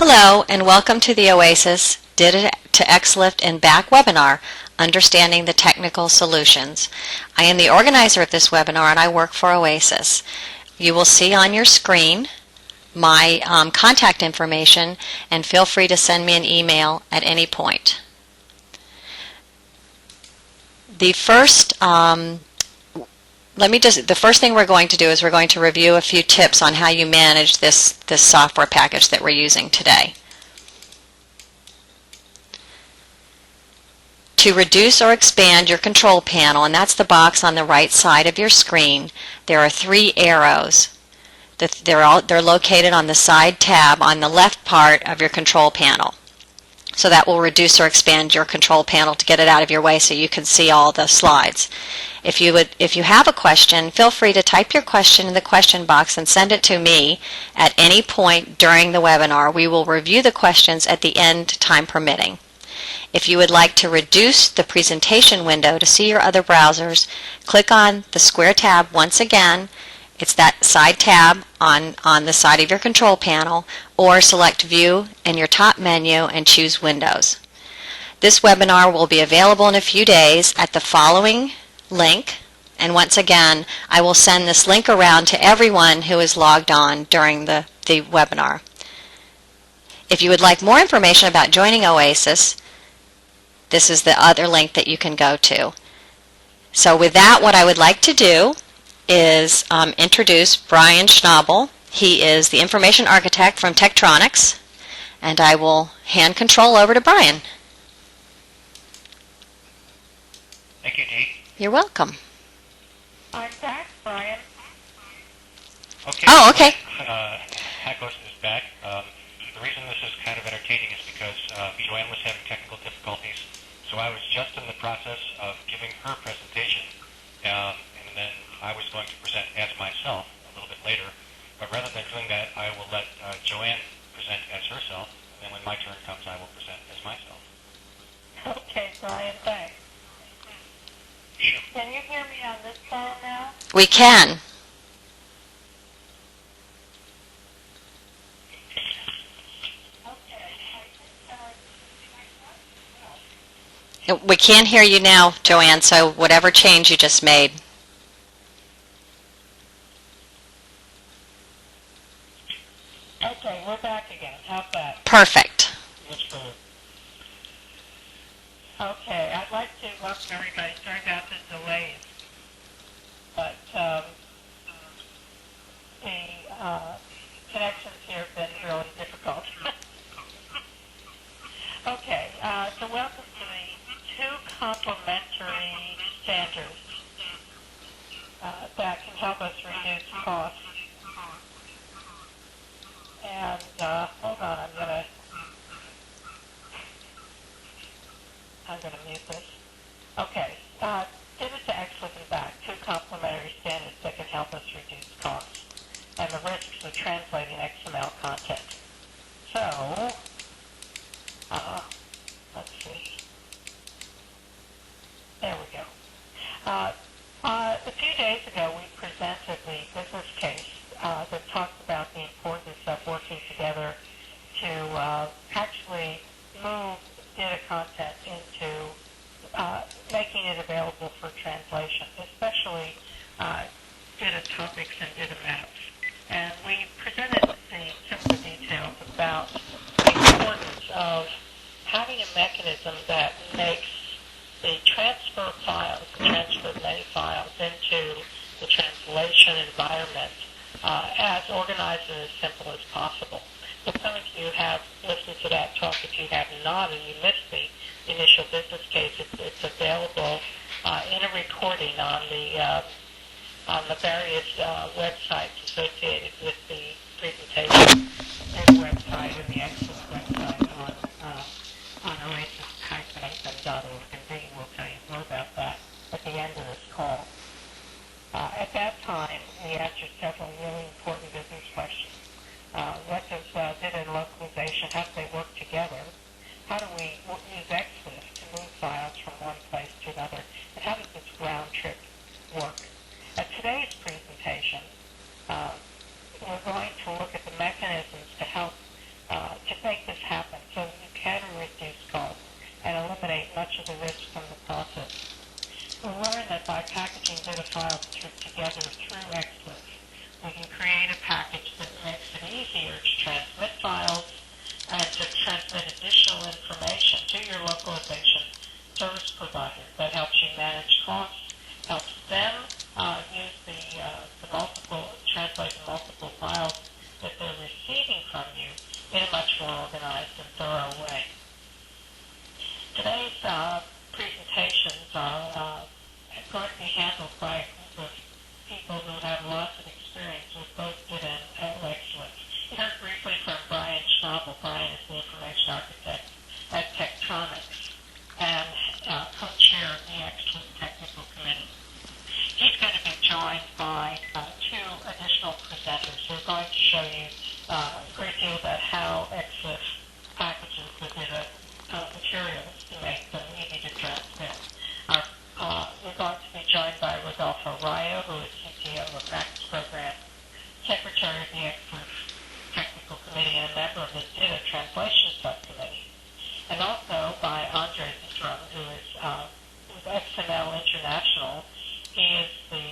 Hello and welcome to the OASIS DITA to XLIFF and Back webinar, Understanding the Technical Solutions. I am the organizer of this webinar and I work for OASIS. You will see on your screen my contact information and feel free to send me an email at any point. The first thing we're going to do is we're going to review a few tips on how you manage this software package that we're using today. To reduce or expand your control panel, and that's the box on the right side of your screen, there are three arrows. They're located on the side tab on the left part of your control panel. So that will reduce or expand your control panel to get it out of your way so you can see all the slides. If you have a question, feel free to type your question in the question box and send it to me at any point during the webinar. We will review the questions at the end, time permitting. If you would like to reduce the presentation window to see your other browsers, click on the square tab once again. It's that side tab on the side of your control panel, or select View in your top menu and choose Windows. This webinar will be available in a few days at the following link, and once again I will send this link around to everyone who is logged on during the webinar. If you would like more information about joining OASIS, this is the other link that you can go to. So with that, what I would like to do is introduce Brian Schnabel. He is the information architect from Tektronix, and I will hand control over to Brian. Thank you, Dee. You're welcome. I'm back, Brian. Okay. Oh, okay. Hackos is back. The reason this is kind of entertaining is because Joanne was having technical difficulties, so I was just in the process of giving her presentation, and then I was going to present as myself a little bit later, but rather than doing that, I will let Joanne present as herself, and then when my turn comes, I will present as myself. Okay, Brian, thanks. Sure. Can you hear me on this phone now? We can. We can't hear you now, Joanne, so whatever change you just made. Okay, we're back again. How's that? Perfect. Let's go. Okay, I'd like to welcome everybody. Sorry about the delays, but the connections here have been really difficult. Okay, so welcome to the two complementary standards that can help us reduce costs. And hold on, I'm gonna mute this. Okay, DITA to XLIFF and Back, two complementary standards that can help us reduce costs and the risks of translating XML content. So, let's see. There we go. A few days ago, we presented the business case that talks about the importance of working together to actually move data content into making it available for translation, especially data topics and data maps. And we presented some of the details about the importance of having a mechanism that makes the transfer files, the transfer of many files into the translation environment as organized and as simple as possible. If some of you have listened to that talk, if you have not and you missed the initial business case, it's available in a recording on the various websites associated with the presentation. There's a website and the excellent website on oasis-hyphen.org, and Dean will tell you more about that at the end of this call. At that time, we answered several really important business questions. What does data and localization, how do they work together? How do we use XLIFF to move files from one place to another? And how does this round trip work? At today's presentation, that they're receiving from you in a much more organized and thorough way. Today's presentations are going to be handled by a group of people who have lots of experience with both DITA and XLIFF. You heard briefly from Brian Schnabel. Brian is the information architect at Tektronix and co-chair of the XLIFF Technical Committee. He's going to be joined by two additional presenters who are going to show you a great deal about how XLIFF packages the DITA materials to make them easy to transmit. We're going to be joined by Rodolfo Rayo, who is CTO of Practice Program, Secretary of the XLIFF Technical Committee, and a member of the DITA Translation Subcommittee. And also by Andre Zitron, who is with XML International. He is the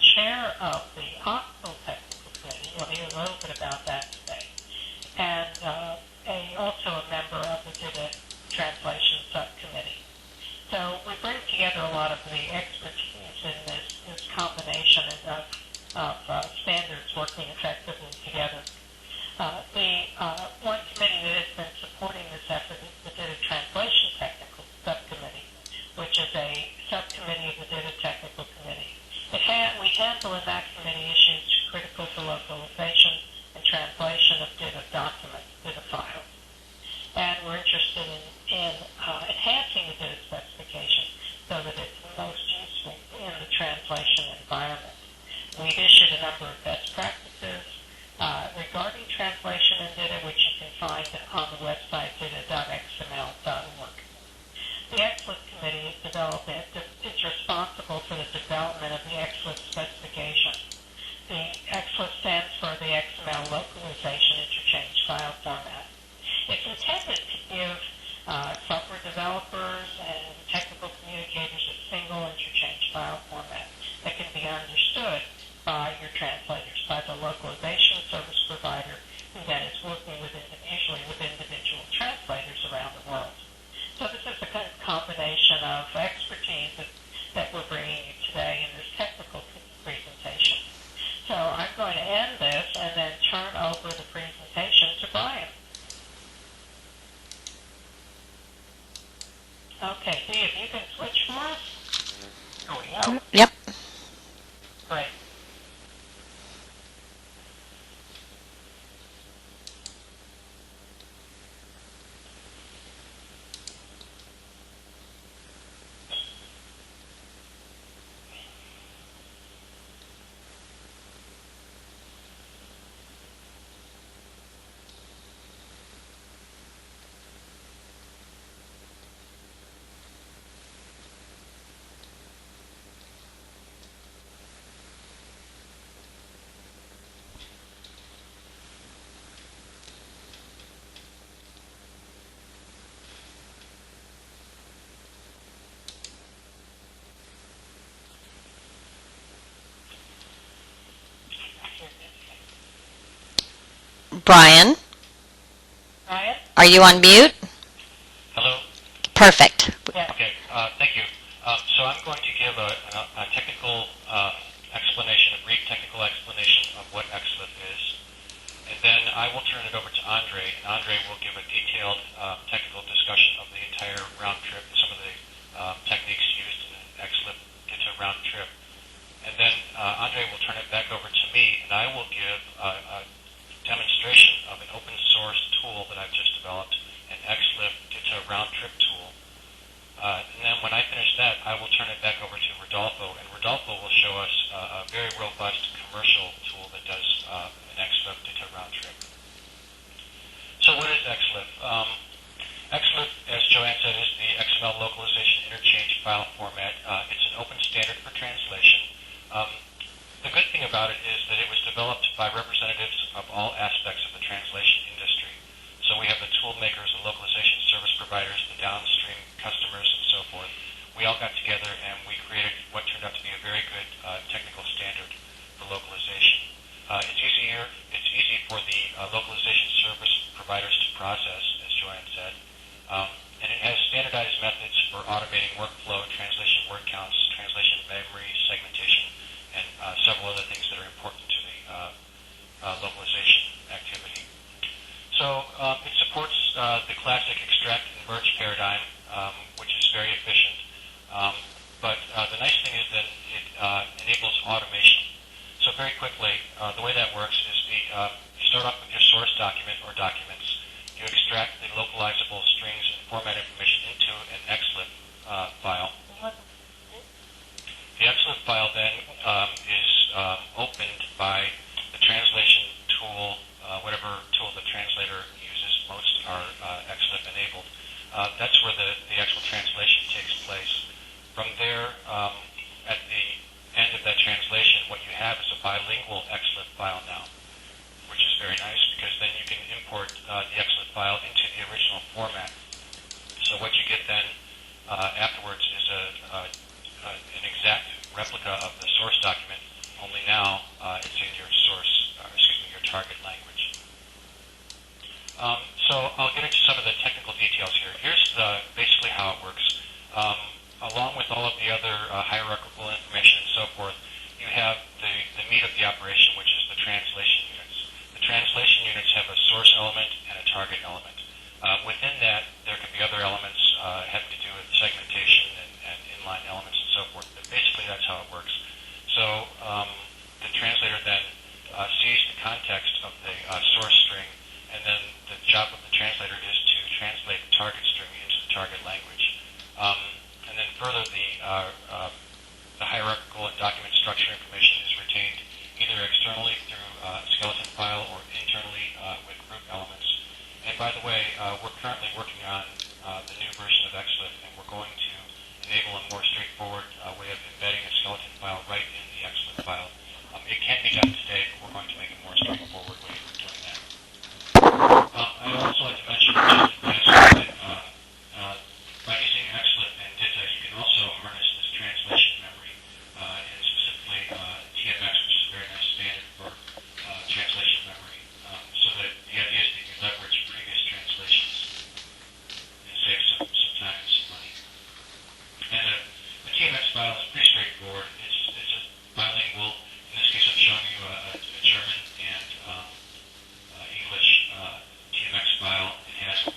chair of the Hospital Technical Committee. We'll hear a little bit about that today. And also a member of the DITA Translation Subcommittee. So we bring together a lot of the expertise in this combination of standards working effectively together. The one committee that has been supporting this effort is the DITA Translation Technical Subcommittee, which is a subcommittee of the DITA Technical Committee. We handle in that committee issues critical to localization and translation of DITA documents, DITA files. And we're interested in enhancing the DITA specification so that it's most useful in the translation environment. We've issued a number of best practices regarding translation in DITA, which you can find on the website dita.xml.org. The XLIFF Committee is responsible for the development of the XLIFF specification. The XLIFF stands for the XML Localization Interchange File Format. It's intended to give software developers and technical communicators a single interchange file format that can be understood by your translators, by the localization service provider, who then is working usually with individual translators around the world. So this is the kind of combination of expertise that we're bringing you today in this technical presentation. So I'm going to end this and then turn over the presentation to Brian. Okay, Dee, if you can switch for us. There we go. Yep. Great. Brian, Brian? are you on mute? Hello? Perfect. Yeah. Okay, thank you. So I'm going to give a technical explanation, a brief technical explanation of what XLIFF is. And then I will turn it over to Andre, and Andre will give a detailed technical discussion of the entire round trip, some of the techniques used in the XLIFF DITA round trip. And then Andre will turn it back over to me, and I will give a demonstration of an open source tool that I've just developed, an XLIFF DITA round trip tool. And then when I finish that, I will turn it back over to Rodolfo, and Rodolfo will show us a very robust commercial tool that does an XLIFF DITA round trip. So what is XLIFF? XLIFF, as Joanne said, is the XML Localization Interchange File Format. It's an open standard for translation. The good thing about it is that it was developed by representatives of all aspects of the translation industry. So we have the tool makers, the localization service providers, the downstream customers, and so forth. We all got together and we created what turned out to be a very good technical standard for localization. It's easy for the localization service providers to process, as Joanne said, and it has standardized methods for automating workflow, translation word counts, translation memory, segmentation, and several other things that are important to the localization So it supports the classic extract and merge paradigm, which is very efficient. But the nice thing is that it enables automation. So very quickly, the way that works is you start off with your source document or documents. You extract the localizable strings and format information into an XLIFF file. The XLIFF file then is opened by the translation tool, whatever tool the translator uses. Most are XLIFF enabled. That's where the actual translation takes place. From there, at the end of that translation, what you have is a bilingual XLIFF file now, which is very nice because then you can import the XLIFF file into the original format. So what you get then afterwards is an exact replica of the source document, only now it's in your your target language. So I'll get into some of the technical details here. Here's basically how it works. Along with all of the other hierarchical information and so forth, you have the meat of the operation, which is the translation units. The translation units have a source element and a target element. Within that, there can be other elements having to do with segmentation and inline elements and so forth. But basically, that's how it works. So the translator then sees the context of the source string, and then the job of the translator is to translate the target string into the target language. And then further, the hierarchical and document structure information is retained either externally through a skeleton file or internally with group elements. And by the way, we're currently working on the new version of XLIFF, and we're going to enable a more straightforward way of embedding a skeleton file right in the XLIFF file. It can be done today, but we're going to make a more straightforward way of doing that. I'd also like to mention that by using XLIFF and DITA, you can also harness this translation memory, and specifically TFX, which is a very nice standard for translation memory, so that the idea is that you leverage previous translations and save some time and some money. And the TFX file is pretty straightforward. It's a bilingual. In this case, I'm showing you a German and English TMX file. It has the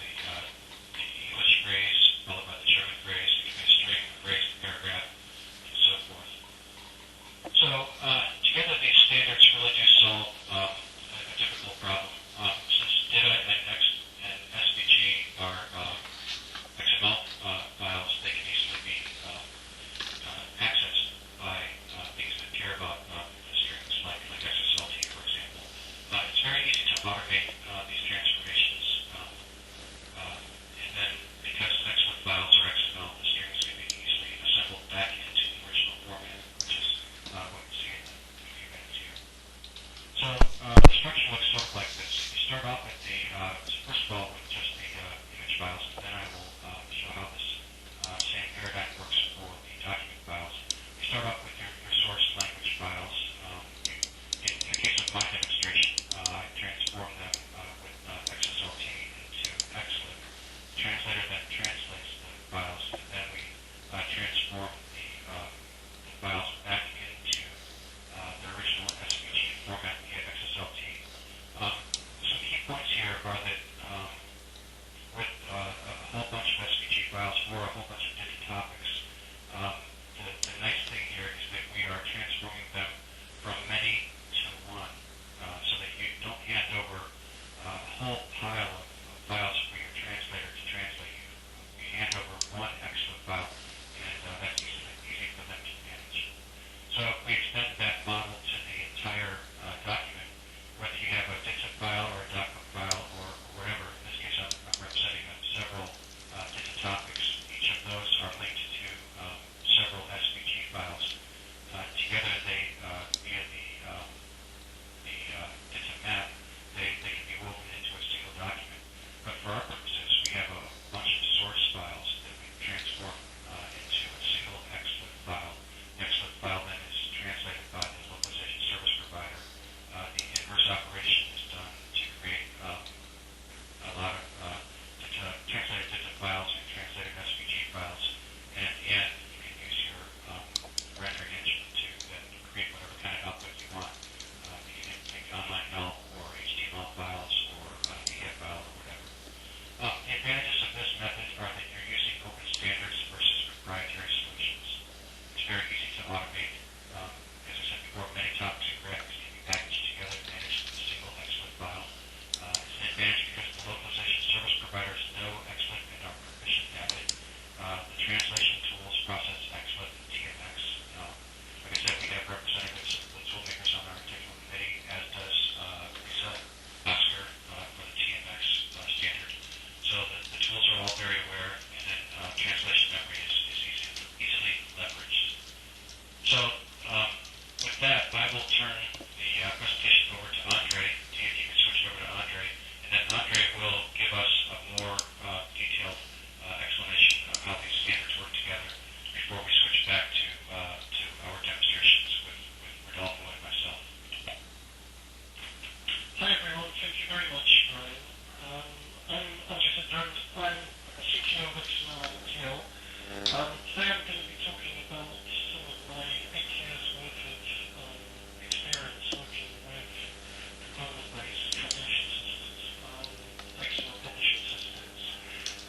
English phrase followed by the German phrase. It can be a string, a phrase, a paragraph, and so forth. So together, these standards really do solve a difficult problem. Since DITA and SVG are XML files, they can easily be accessed by things that care about the strings, like XSLT, for example. It's very easy to automate these transformations, and then because XLIFF files are XML, the strings can be easily assembled back into the original format, which is what you see in the few minutes here. So the structure looks sort of like this. You start off with first of all, with just the image files, and then I will show how this same paradigm works for the document files. You start off with your source language files. In the case of my demonstration, I transform them with XSLT into XLIFF. The translator then translates the files, and then we transform the files back into the original SVG format via XSLT. Some key points here are that with a whole bunch of SVG files for a whole bunch of different topics, the nice thing here is that we are transforming them from many to one, so that you don't hand over a whole pile of files for your translator to translate. You hand over one XLIFF file, and that's easy for them to manage. So if we extend that model to the entire document, whether you have a DITA file or a document file or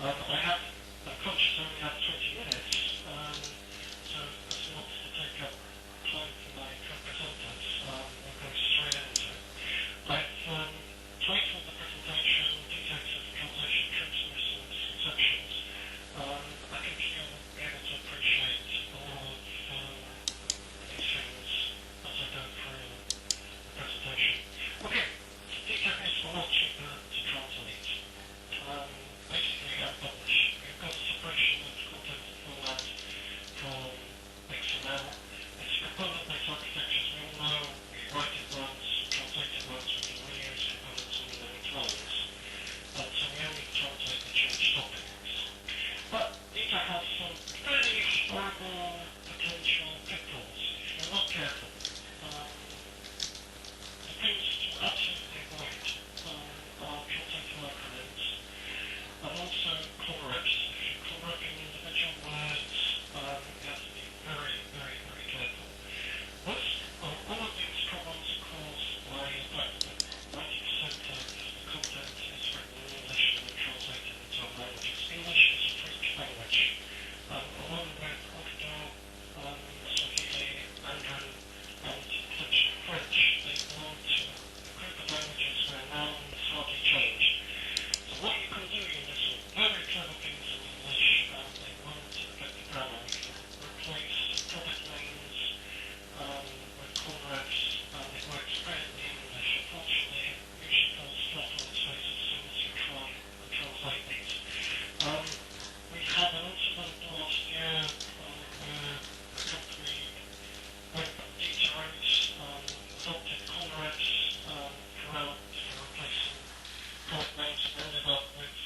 I have, I'm conscious I only have 20 minutes, so as not to take up time for my co-presenters, we'll go straight into it. I've titled the presentation Detective Translation Truths, and Misconceptions. I think you'll be able to appreciate all of these things as I go through the presentation. Okay, DITA is a lot cheaper to translate. Basically, and publish. We've got a separation of content and format from XML. It's component-based architectures. We all know we write it once, translate it once, we can reuse components many, many times. So we only translate the change topics. But DITA has some very horrible potential pitfalls if you're not careful. The things to absolutely avoid are translating acronyms, and also correct. If you're correcting individual words, you have to be very, very, very careful. All of these problems are caused by the fact that 90% of the content is written in English and then translated into other languages. English is a French language. Along with Urdu, Swahili, Mandarin, and potentially French, they belong to a group of languages where nouns hardly change. So what you can do in this very clever things in English, they won't affect the grammar. You can replace product names with conrefs, it works brilliantly in English. Unfortunately, it usually falls flat on its face as soon as you try and translate these. We had an incident last year where a company went DITA routes, adopted conrefs throughout for replacing product names, and ended up with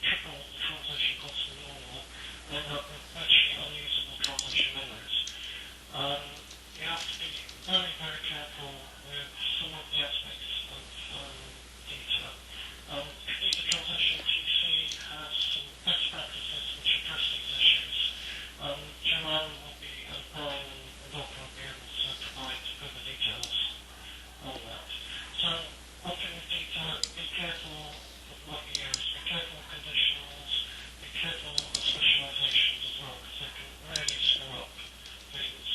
triple the translation costs than normal, and ended up with virtually unusable translation menus. You have to be very, very careful with some of the aspects of DITA. DITA Translation TC has some best practices which address these issues. Joanne will be, Brian and Volker will be able to provide further details on that. So, one thing with DITA, be careful of what you use, be careful of conditionals, be careful of specializations as well, because they can really screw up things.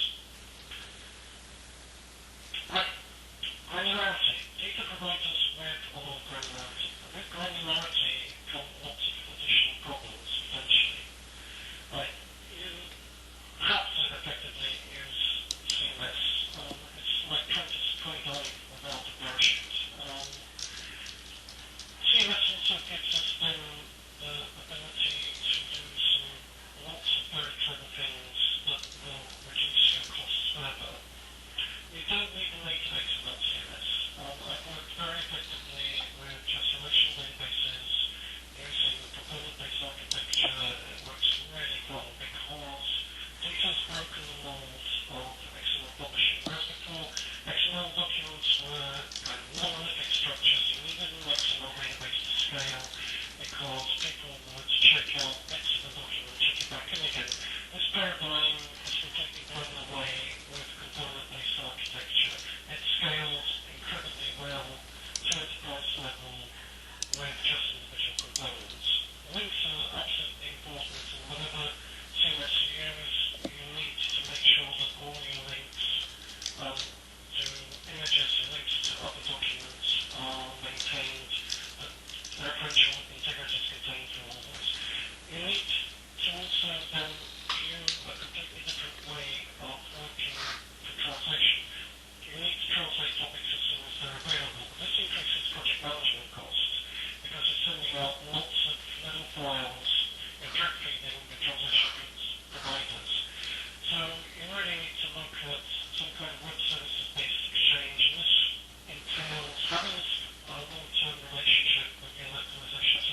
Right, granularity. DITA provides us with a lot of granularity. And with granularity come lots of additional problems, potentially. Right, you have to effectively use CMS. It's like trying to skydive without a parachute. CMS also gives us then the ability to do lots of very clever things that will reduce your costs further. You don't need a native expert CMS. I've worked very effectively with just relational databases using the component-based architecture. It works really well because DITA's broken the mold of XML publishing. Whereas before, XML documents were kind of monolithic structures. You needed an XML database to scale because people would check out bits of the document, check it back in again. This paradigm is completely blown away with component-based architecture. It scales incredibly well to enterprise level with just individual components. Links are absolutely important, and whatever CMS you use, you need to make sure that all your links to images and links to other documents are maintained, that referential integrity is contained through all this. You need to also then view a completely different way of working for translation. You need to translate topics as soon as they're available. This increases project management costs because it's sending out lots of little files and drip feeding the translation providers. So you really need to look at some kind of web services-based exchange, and this entails having a long-term relationship with your localization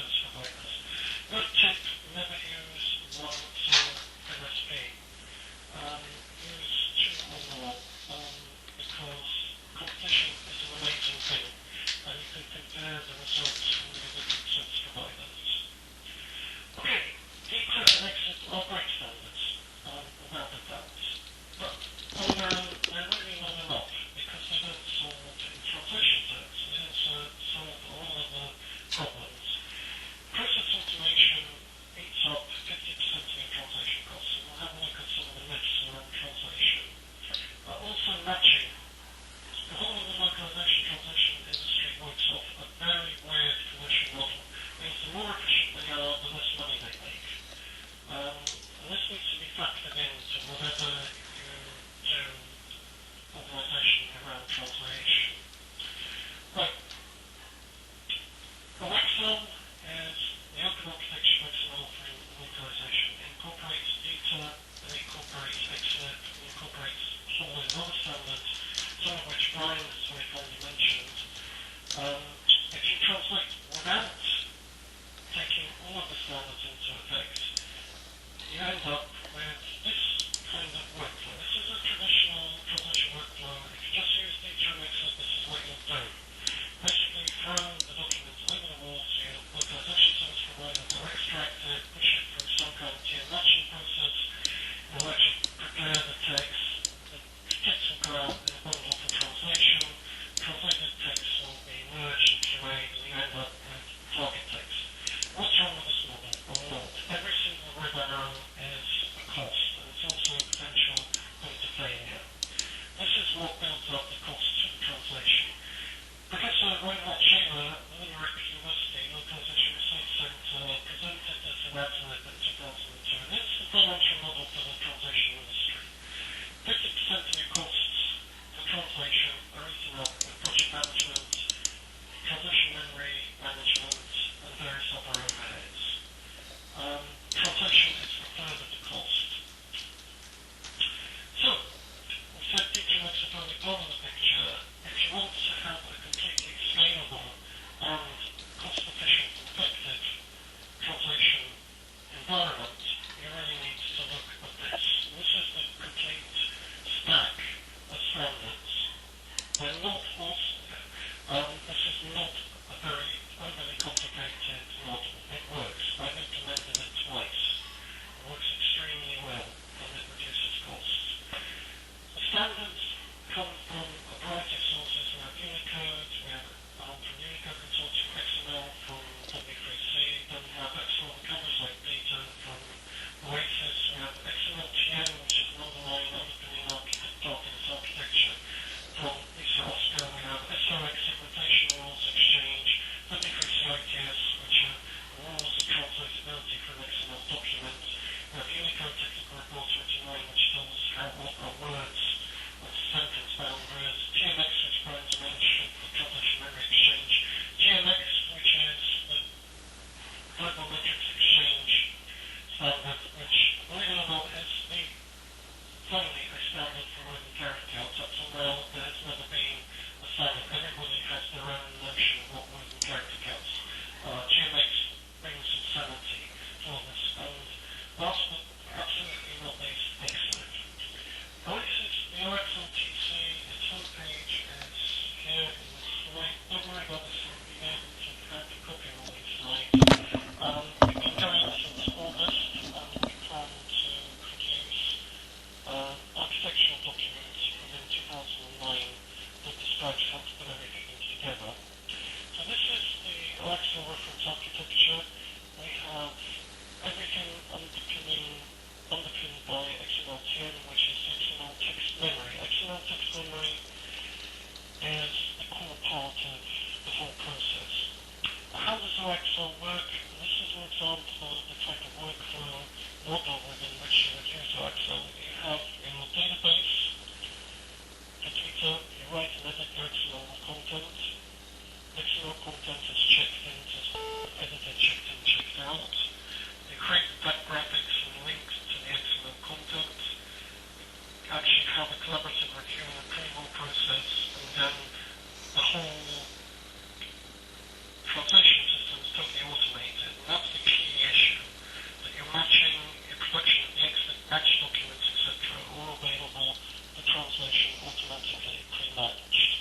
coaxial reference architecture, we have everything underpinned by XML10, which is XML text memory. XML text memory is the core part of the whole process. How does OXL work? This is an example of the type of workflow model within which you would use OXL. You have your database, the DITA, you write and edit your XML content. XML content is checked in, just edited, checked in, checked out. You create the graphics and links to the XML content. You actually have a collaborative review and approval process, and then the whole translation system is totally automated. And that's the key issue, that you're matching your production of the XLIFF match documents, etc., all available for translation automatically, pre-matched.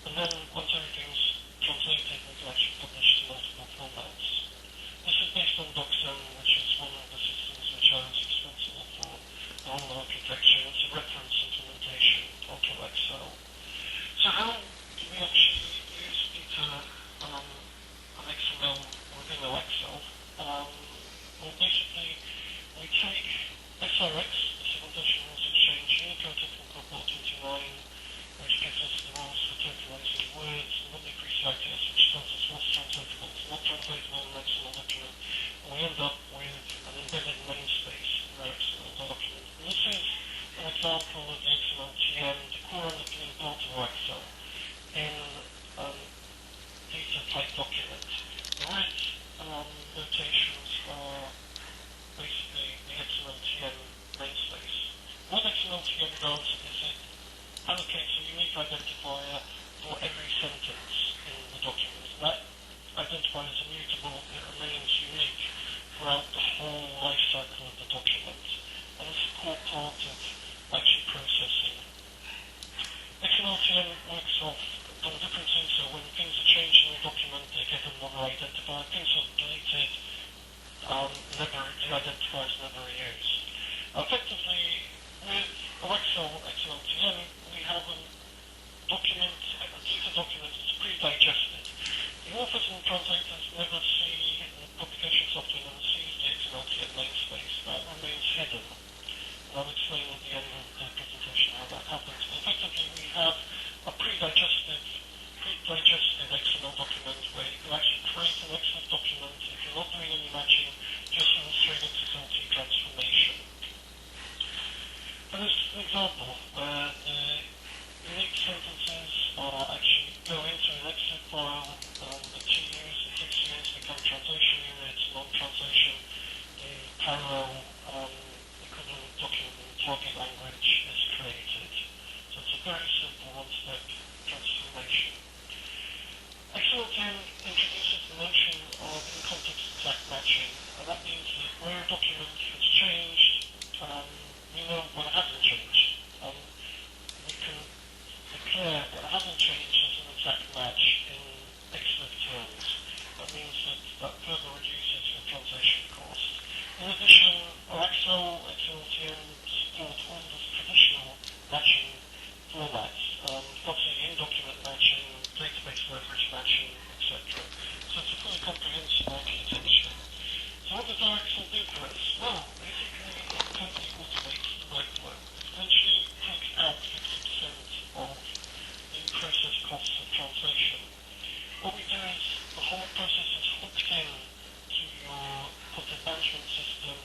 And then once everything's translated, we can actually publish to multiple formats. This is based on DocSend, which is one of the systems which I was responsible for the whole architecture. It's a reference implementation of OXL. So how do we actually use DITA and XML within OXL? Well, basically, we take SRX, the Segmentation Rules Exchange, Unicode Technical Report 29, which gives us the rules for totalizing words, and what we recite is, which tells us what's translatable, it's not translatable in an XML document, and we end up with an embedded namespace in our XML document. And this is an example of the XML-TM, the core underpinning part of OXL, in DITA-type document. The red notations are basically the XML-TM namespace. What XML-TM does is it allocates a unique identifier for every sentence in the document. That identifier is immutable, it remains unique throughout the whole life cycle of the document. And it's a core part of actually processing. XML-TM works off on different things, so when things are changed in the document, they get another identifier. Things are deleted, the identifier is never used. Effectively, with OXL XML-TM, we have a document, a DITA document that's pre-digested. The authors and translators never see, the publication software never sees the XML-TM namespace. That remains hidden. And I'll explain at the end of the presentation how that happens. But effectively, we have a pre-digested XML document where you can actually create an XLIFF document if you're not doing any matching, just use straight XSLT transformation. And this is an example where the unique sentences are actually go into an XLIFF file, the 2 U's and 6 U's become translation units, non-translation, the parallel equivalent document in the target language is created. So it's a very simple one-step transformation. XML-10 introduces the notion of in-context exact matching, and that means that where a document has changed, we know what hasn't changed. We can declare what hasn't changed as an exact match in XLIFF terms. That means that further reduces the translation cost. In addition, OXL XML-10 support all the traditional matching formats, obviously in-document matching, database leverage matching, etc. So it's a fully comprehensive architecture. So what does OXL do for us? Well, basically it totally automates the workflow. It essentially takes out 50% of the process costs of translation. What we do is the whole process is hooked in to your content management system,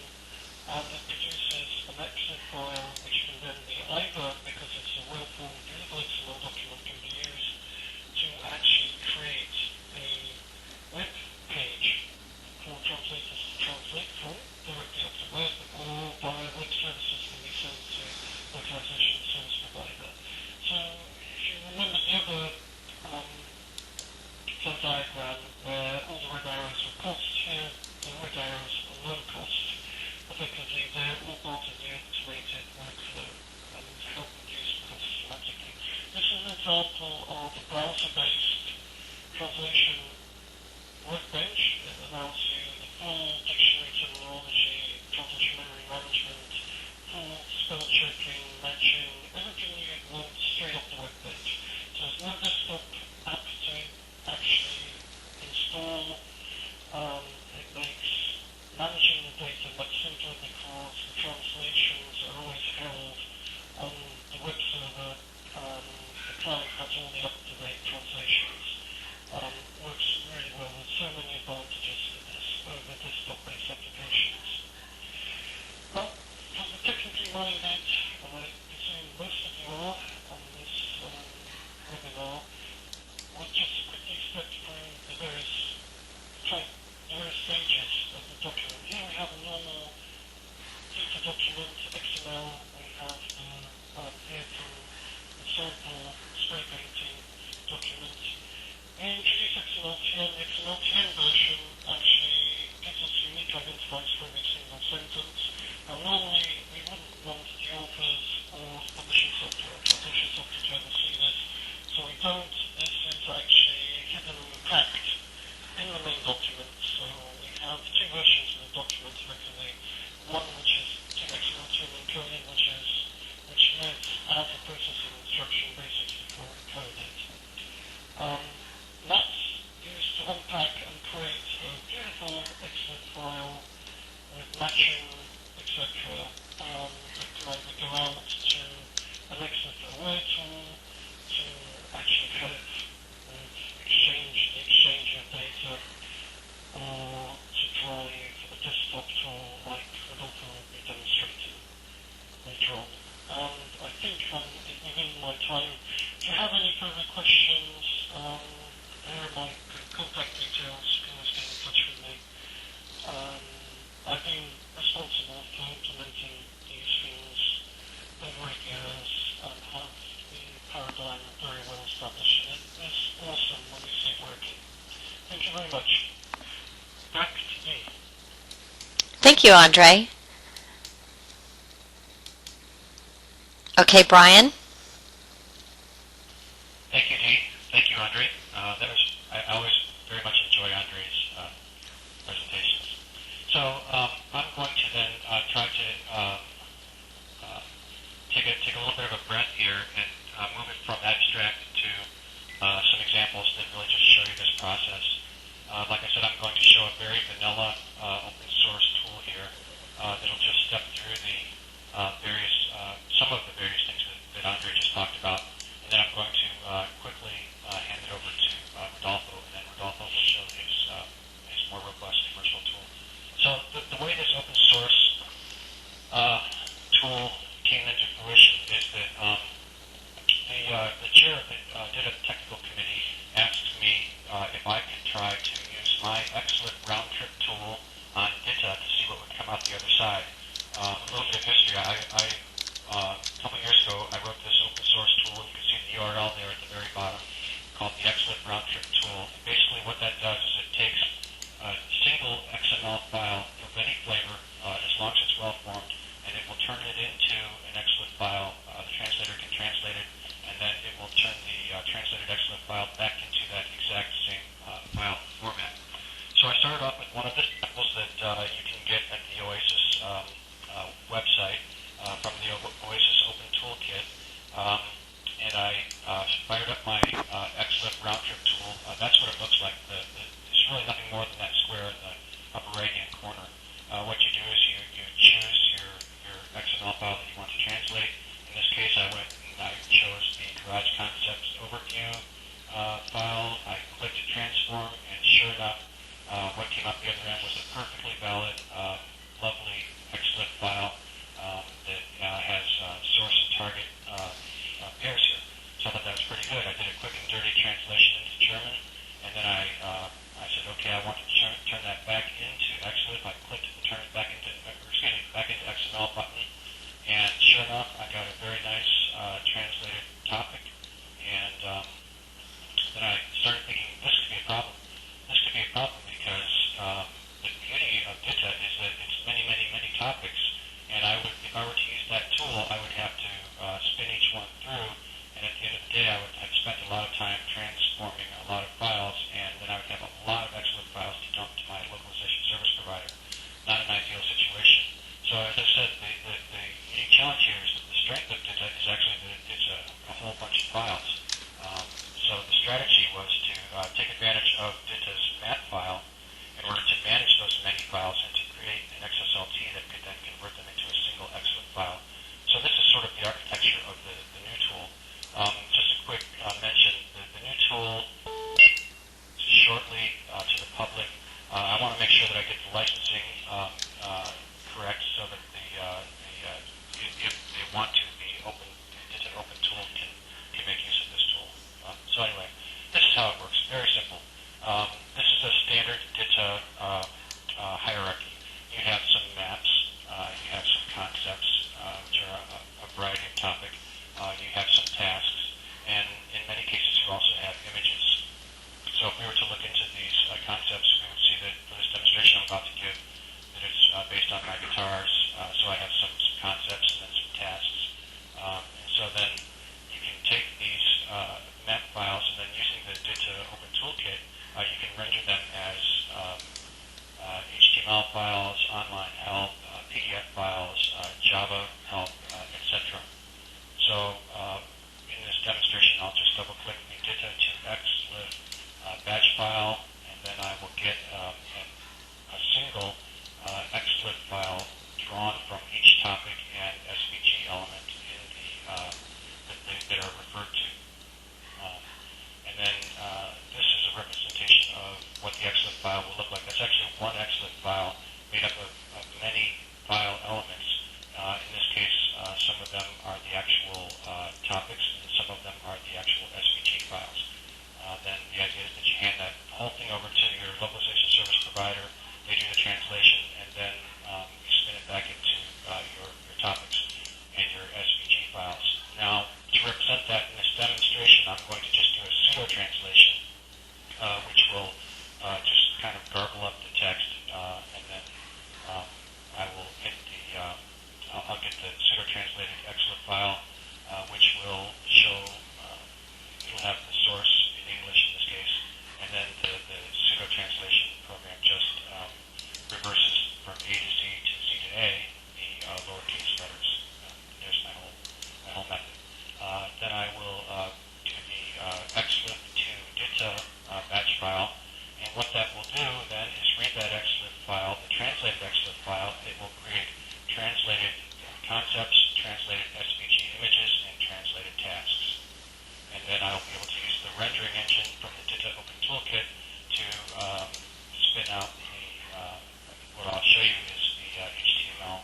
and it produces an XLIFF file which can then be either, because it's a well-formed usable XML document, can be used to actually create a web page for translators to translate from directly off the web, or via web services can be sent to localization service provider. So if you remember the other flow diagram where all the red arrows are cost, here the red arrows are low cost. Effectively, they're all part of the automated workflow and help reduce costs dramatically. This is an example of a browser-based translation workbench. It allows you the full dictionary terminology, translation memory management, full spell checking, matching, everything you want straight off the workbench. So there's no desktop app In today's XLTN, the XLTN version actually gives us unique identifiers for every single sentence. Now normally we wouldn't want the authors or publishing software or translation software to ever see this, so we don't. This is actually hidden and packed in the main document, so we have two versions of the document effectively. One which is XLTN encoded, which lives as a processing instruction basically for encoded. That's used to unpack and create a beautiful XLIFF file with matching, etc. That can either go out to an XLIFF aware tool to actually help with the exchange of data, or to drive a desktop tool like Rodolfo will be demonstrating later on. And I think within my time, if you have any further questions, here are my contact details. You can always get in touch with me. I've been responsible for implementing these things over 8 years and have the paradigm very well established. And it's awesome when you see it working. Thank you very much. Back to me. Thank you, Andre. Okay, Brian. Thank you, Dee. Thank you, Andre. I always very much enjoy Andre's presentations. So I'm going to then try to take a little bit of a breath here and move it from abstract to some examples that really just show you this process. Like I said, I'm going to show a very vanilla open source tool here that'll just step through the some of the various things that Andre just talked about. And then I'm going to quickly hand it over to Rodolfo, and then Rodolfo will show his more robust commercial tool. So the way this open source tool came into fruition is that the chair of the DITA technical committee asked me if I could try to use my XLIFF round trip tool on DITA to see what would come out the other side. A little bit of history. A couple of years ago, I wrote this open source tool. You can see the URL there at the very bottom, called the XLIFF round trip tool. And basically, what that does is it takes a single XML file of any flavor, as long as it's well formed, and it will turn it into an XLIFF file. The translator can translate it, and then it will turn the translated XLIFF file back into that exact same file format. So I started off with one of the samples that you can get at the OASIS website from the OASIS Open Toolkit, and I fired up my XLIFF round trip tool. That's what it looks like. It's really nothing more than that square in the upper right-hand corner. What you do is you choose your XML file that you want to translate. In this case, I went and I chose the Garage Concepts Overview file. I clicked Transform, and sure enough, what came up the other end was a perfectly valid, lovely XLIFF file that has source and target pairs here. So I thought that was pretty good. I did a quick and dirty translation into German, and then I said, okay, I want to turn that back into XLIFF. I clicked the turn it back into XML button, and sure enough, I got a very nice translated topic. And then I started thinking, this could be a problem. This could be a problem because the beauty of DITA is that it's many, many, many topics. And if I were to use that tool, I would have to spin each one through. And at the end of the day, I would have spent a lot of time transforming a lot of files, and then I would have a lot of XLIFF files to dump to my localization service provider. Not an ideal situation. So as I said, the unique challenge here is that the strength of DITA is actually that it's a whole bunch of files. So the strategy was to take advantage of DITA's map file in order to manage those many files and to create an XSLT that could then convert them into a single XLIFF file. So this is sort of the architecture of the new tool. Just a quick mention, the new tool shortly to the public. I want to make sure that I get the licensing correct so that if they want to, it's an open tool can make use of this tool. So anyway, this is how it works. Very simple. This is a standard DITA hierarchy. You have some maps, you have some concepts, which are a variety of topic. You have some tasks, and in many cases you also have images. So if we were to look into these concepts, we would see that for this demonstration I'm about to give, that it's based on my guitars. So I have some concepts and then some tasks. And so then you can take these map files and then using the DITA Open Toolkit, you can render them as HTML files, online help, PDF files, Java help, etc. So in this demonstration, I'll just double-click the DITA to XLIFF batch file, and then I will get a single XLIFF file drawn from each topic and SVG element in that are referred to. And then this is a representation of what the XLIFF file will look like. That's actually one XLIFF file made up of many file elements. In this case, some of them are the actual topics, and some of them are the actual SVG files. Then the idea is that you hand that whole thing over to your localization service provider, they do the translation, and then you spin it back into your topics and your SVG files. Now, to represent that in this demonstration, I'm going to just do a pseudo-translation, which will just kind of garble up the text, and then I will hit I'll get the pseudo-translated XLIFF file, which will show, it'll have the source in English in this case, and then the pseudo-translation program just reverses from A to Z to Z to A, the lowercase letters. There's my whole method. Then I will do the XLIFF to DITA batch file, and what that will do then is read that XLIFF file, the translated XLIFF file. It will create translated concepts, translated SVG images, and translated tasks. And then I'll be able to use the rendering engine from the DITA Open Toolkit to spin out what I'll show you is the HTML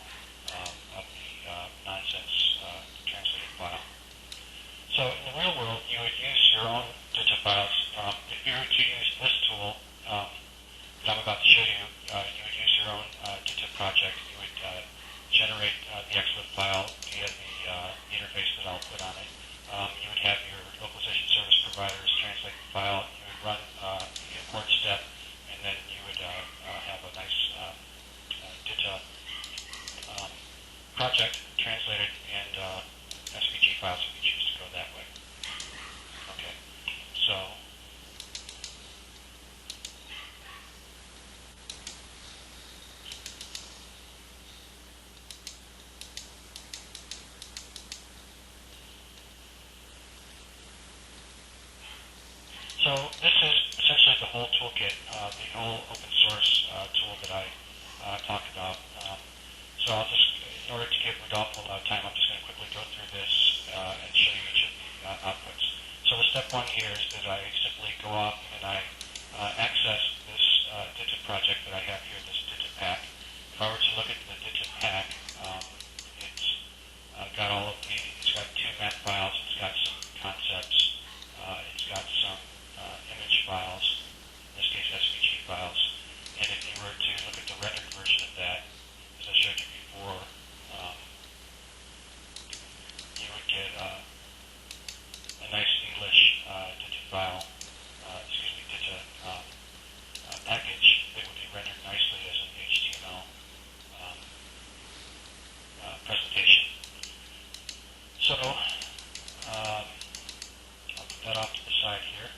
of the nonsense translated file. So in the real world, you would use your own DITA files. If you were to use this tool that I'm about to show you, you would use your own DITA project. You would generate the XLIFF file via the interface that I'll put on it. You would have your localization service providers translate the file. You would run the import step, and then you would have a nice DITA project translated and SVG files if you choose to go that way. Okay, so this is essentially the whole toolkit, the whole open source tool that I talked about. So I'll just, in order to give Rodolfo a lot of time, I'm just going to quickly go through this and show you each of the outputs. So the step one here is that I simply go off and I access this DITA project that I have here, this DITA pack. If I were to look at the DITA pack, it's got all of it's got two map files, it's got some concepts, it's got some image files, in this case SVG files, and if you were to look at the rendered version of that, as I showed you before, you would get a nice English DITA file, DITA package that would be rendered nicely as an HTML presentation. So I'll put that off to the side here.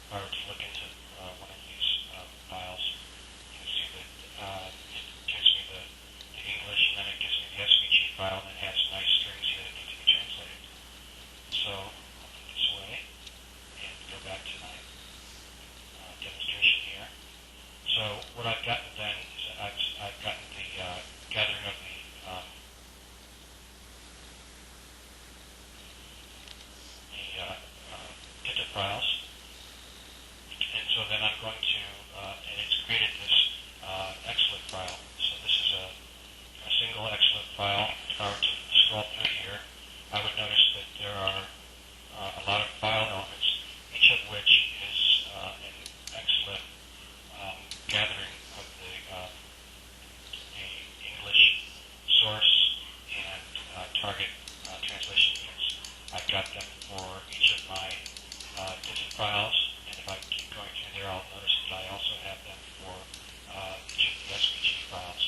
If I were to look into one of these files, you can see that it gives me the English, and then it gives me the SVG file, and it has nice strings here that need to be translated. So I'll put this away and go back to my demonstration here. So what I've gotten then is I've gotten the gathering of the DITA files. And so then I'm going to, and it's created this XLIFF file. So this is a single XLIFF file. If I were to scroll through here, I would notice that there are a lot of file elements, each of which is an XLIFF gathering of the English source and target translation units. I've got them for each of my DITA files, and if I keep going through there, I'll notice that I also have them for each of the SVG files.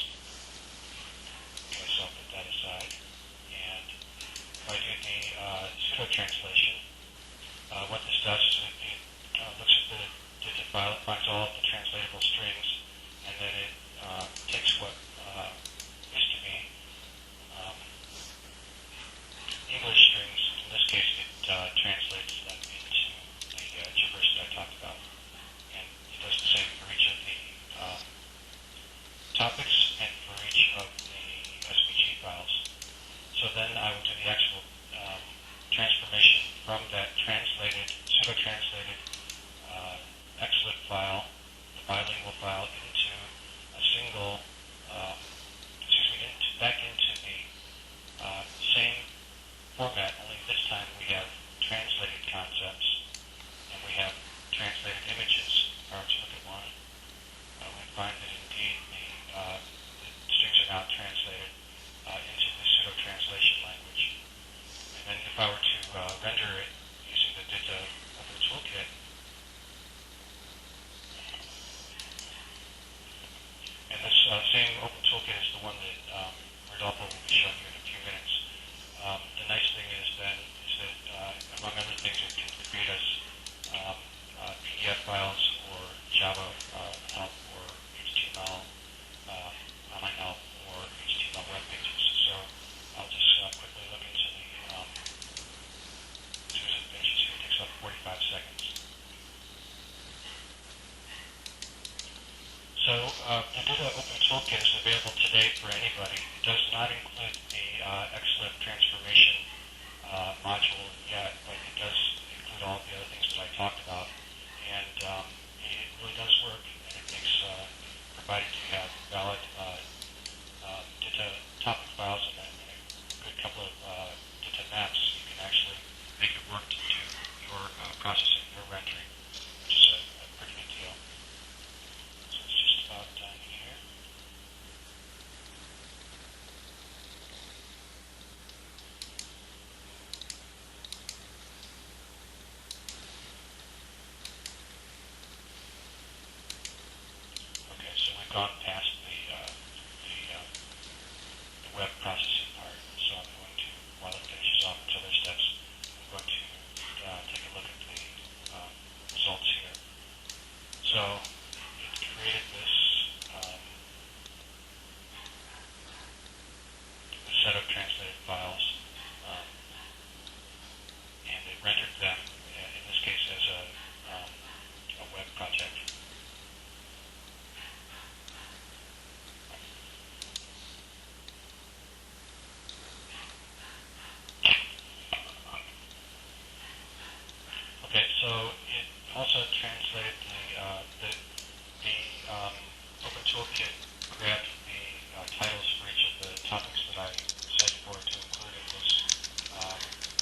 Okay, so I'll put that aside. And if I do the pseudo translation, what this does is it looks at the DITA file, it finds all of the translatable strings, and then it takes what used to be English strings. In this case, it translates them into the gibberish that I talked about. And it does the same for each of the topics and for each of the SVG files. So then I will do the actual transformation from that translated, pseudo-translated XLIFF file, the bilingual file, into a single, back into the same format, only this time we have translated concepts and we have translated images. If I were to look at one, we find that indeed the strings are now translated into the pseudo-translation language. And then if I were to render it using the DITA Open Toolkit, and this same Open Toolkit is the one that Rodolfo will be showing you in a few minutes. The nice thing is then is that, among other things, it can create us PDF files or Java help or HTML online help or HTML web pages. So I'll just quickly look into the series of pages here. It takes about 45 seconds. So the DITA Open Toolkit is available today for anybody. It does not include the XLIFF transformation module yet, but it does include all of the other things that I talked about. And it really does work, and it makes, provided you have valid DITA topic files and a good couple of DITA maps, you can actually make it work to do your processing, your rendering, which is a pretty good deal. So it's just about done here. Okay, so we've gone past the web processing part. So I'm going to, while it finishes off its other steps, I'm going to take a look at the results here. So it created this set of translated files, and it rendered them, in this case, as a web project. Okay, so it also translated the Open Toolkit grabbed the titles for each of the topics that I said for it to include in this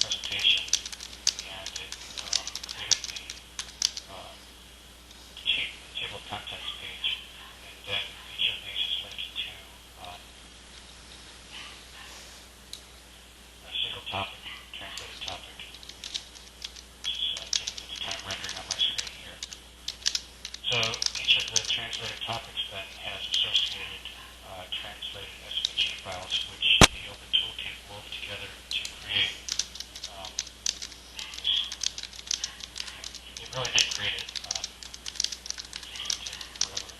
presentation, and it created the table of contents page, and then each of these is linked to a single topic, translated topic, which is taking its time rendering on my screen here. So each of the translated topics then has associated translated SVG files, which the Open Toolkit wove together to create this. It really did create it. It didn't take forever to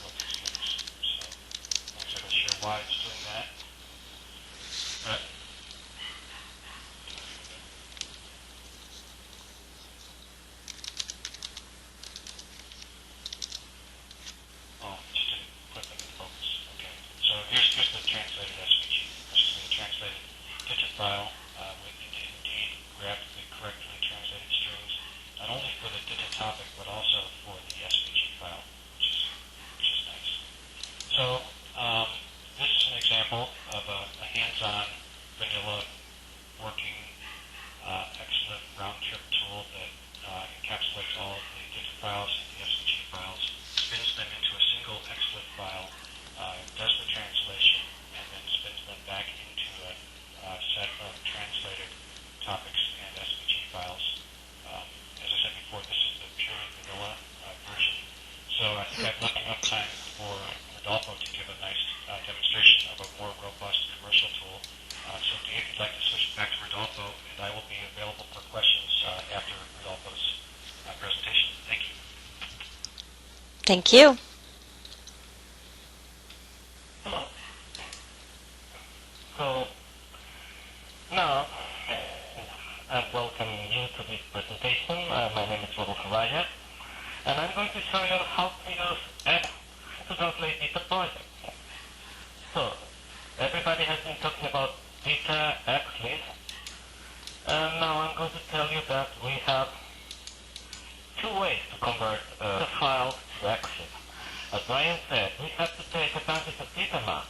look these things. So I'm not exactly sure why it's doing that. But oh, it just didn't put them in focus. Okay. So here's the translated SVG, the translated DITA file with indeed grabbed the correctly translated strings, not only for the DITA topic but also for the SVG file, which is nice. So this is an example of a hands-on vanilla working XLIFF round-trip tool that encapsulates all of the DITA files and the SVG files, spins them into a single XLIFF file, does the translation, and then spins them back into a Thank you. So now I'm welcoming you to this presentation. My name is Rodolfo Raya, and I'm going to show you how to use X to translate DITA project. So everybody has been talking about DITA, XLIFF, and now I'm going to tell you that we have two ways to convert the file to XLIFF. As Brian said, we have to take advantage of DITA maps.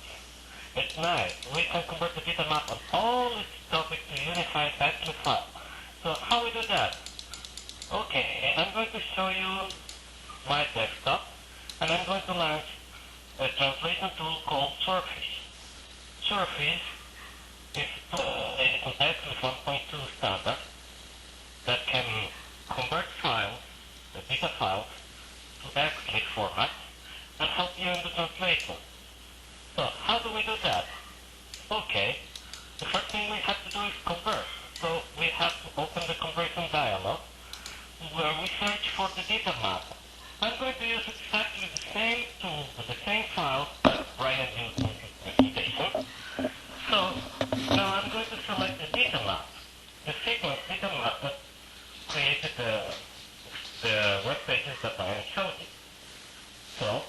It's nice. We can convert the DITA map on all its topics to a unified XLIFF file. So how we do that? Okay, I'm going to show you my desktop, and I'm going to launch a translation tool called Surface. Surface is an XLIFF 1.2 standard that can convert files, the DITA files, to XLIFF format and help you in the translation. So how do we do that? Okay, the first thing we have to do is convert. So we have to open the conversion dialog where we search for the DITA map. I'm going to use exactly the same tool with the same file that Brian used in his presentation. So now I'm going to select the DITA map, the sequence DITA map that created the web pages that Brian showed you. So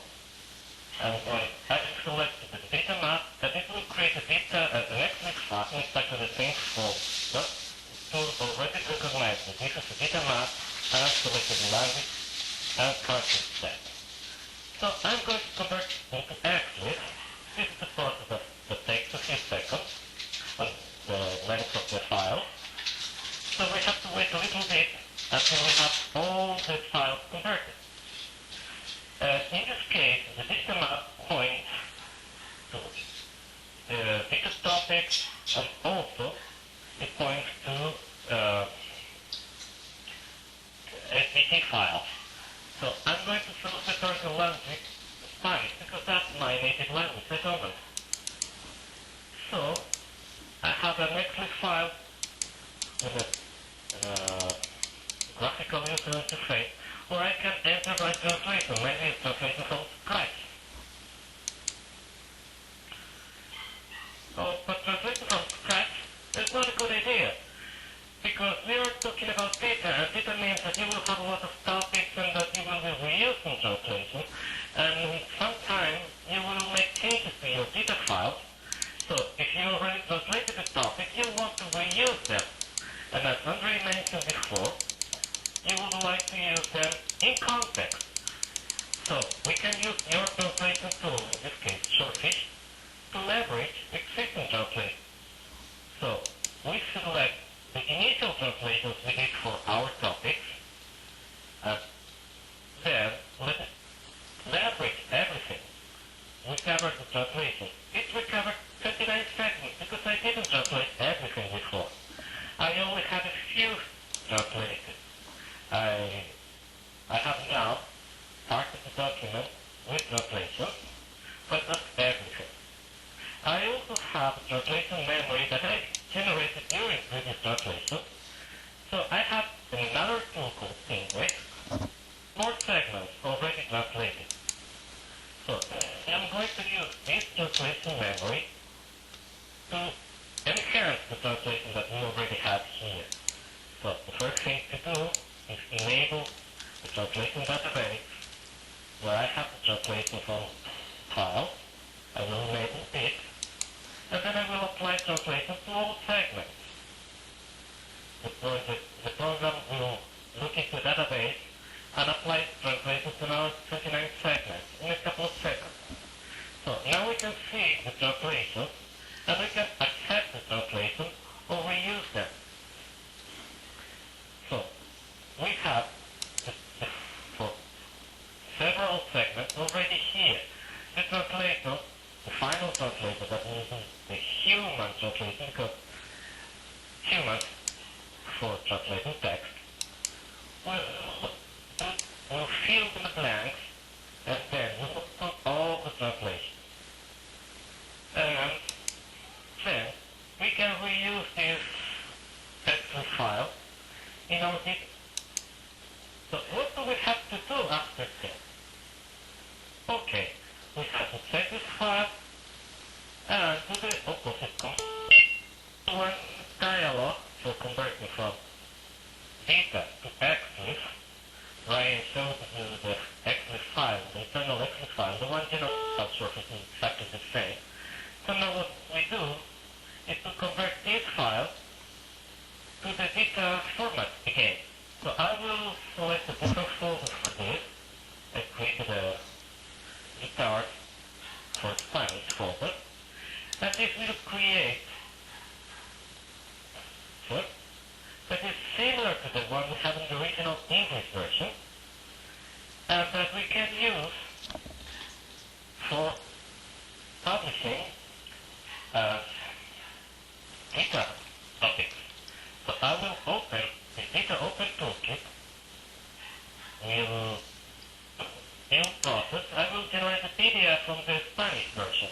I selected the DITA map, and it will create a DITA, an XLIFF file in exactly the same folder. It will already recognize that this is a DITA map, and I've selected language and country set. So I'm going to convert into XLIFF. This is the process that takes a few seconds on the length of the file. So we have to wait a little bit until we have all the files converted. In this case, the DITA map points to the DITA topic, and also it points to SVT files. So I'm going to select the target language, Spanish, because that's my native language, I don't know. So I have an XLIFF file with a graphical user interface where I can enter my translation, maybe a translation from scratch. Oh, but translation from scratch is not a good idea, because we are talking about data, and data means that you will have a lot of topics and that you will be reusing translation, and sometimes you will make changes to your data files. So if you already translated a topic, you want to reuse them. And as Andre mentioned before, you would like to use them in context. So we can use your translation tool, in this case Surface, to leverage existing translation. So we select the initial translations we did for our topics, and then let's leverage everything. We covered the translation. It recovered 29 segments because I didn't translate everything before. I only had a few translated. I have now part of the document with translation, but not everything. I also have translation memory that I generated during previous translation. So I have another tool called English, 4 segments already translated. So I'm going to use this translation memory to enhance the translation that we already have here. So the first thing to do is enable the translation database where I have the translation from files. I will enable it, and then I will apply translation to all segments. The program will look into the database and apply translation to now 29 segments in a couple of seconds. So now we can see the translation, and we can accept the translation or reuse them. So we have for several segments already here. The translator, the final translator that uses the human translation, because humans for translating text will fill in the blanks, and then we will put all the translation. And then we can reuse this XLIFF file in our data. So what do we have to do after that? Okay, we have to save this file and do the opposite one dialog for converting from DITA to XLIFF. Ryan showed you the XLIFF file, the internal XLIFF file. The one general file surface is exactly the same. So now what we do is to convert this file to the DITA format again. So I will select a different folder for this and create a DITA art for Spanish folder. And this will create one that is similar to the one we have in the original English version and that we can use for publishing DITA topics. So I will open the DITA Open Toolkit, will new process, I will generate a PDF from the Spanish version.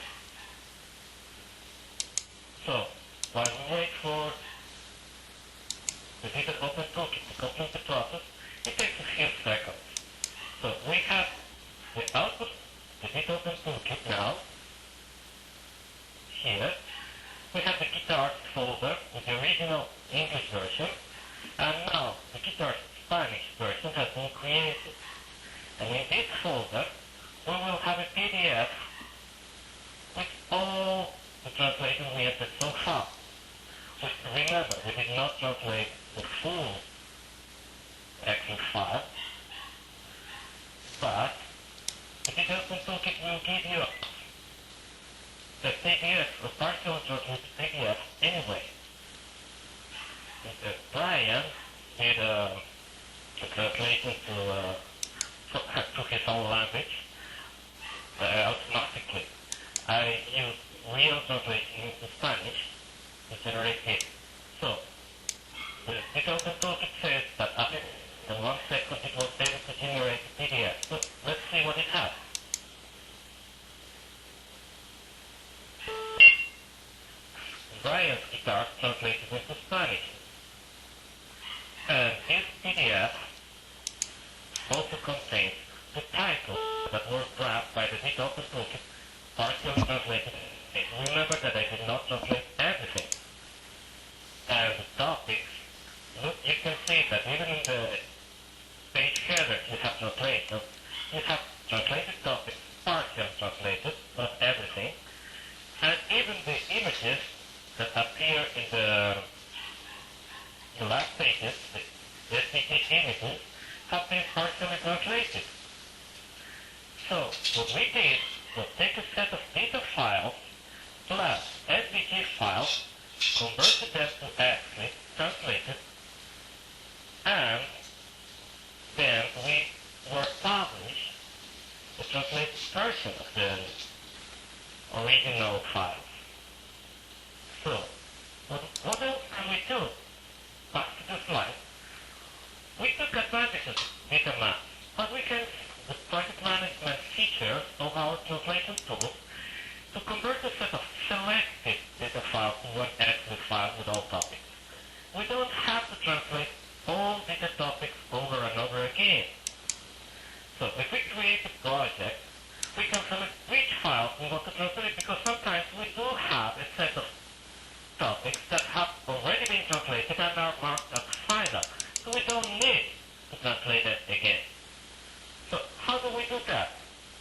So, while we wait for the DITA Open Toolkit to complete the process, it takes a few seconds. So we have the output, the DITA Open Toolkit now, here. We have the DITA Art folder with the original English version, and now the DITA Art Spanish version has been created. And in this folder, we will have a PDF with all the translation we have done so far. Remember, we did not translate the full XLIFF file, but the DITA Open Toolkit will give you the PDF, or partially translated PDF anyway. Brian did a translation to his own language automatically. I used real translation into Spanish to generate it. So, the DITA Open Toolkit says that after 1 second it was able to generate the PDF. So, let's see what it has. Brian's guitar translated into Spanish. And this PDF also contains the titles that were grabbed by the DITA Open Toolkit, partially translated. Remember that I did not translate everything. And the topics, look, you can see that even in the page header you have translation, you have translated topics, partially translated, not everything. And even the images that appear in the last pages, the SVG images, have been partially translated. So what we did was take a set of DITA files plus SVG files, converted them to XLIFF, translated, and then we were published the translated version of the original files. So, what else can we do? Back to the slide. We took advantage of DITA maps, but we can the project management features of our translation tools to convert a set of selected DITA files to one XLIFF file with all topics. We don't have to translate all DITA topics over and over again. So if we create a project, we can select which files we want to translate, because sometimes we do have a set of topics that have already been translated and are marked as final. So we don't need to translate it again. So how do we do that?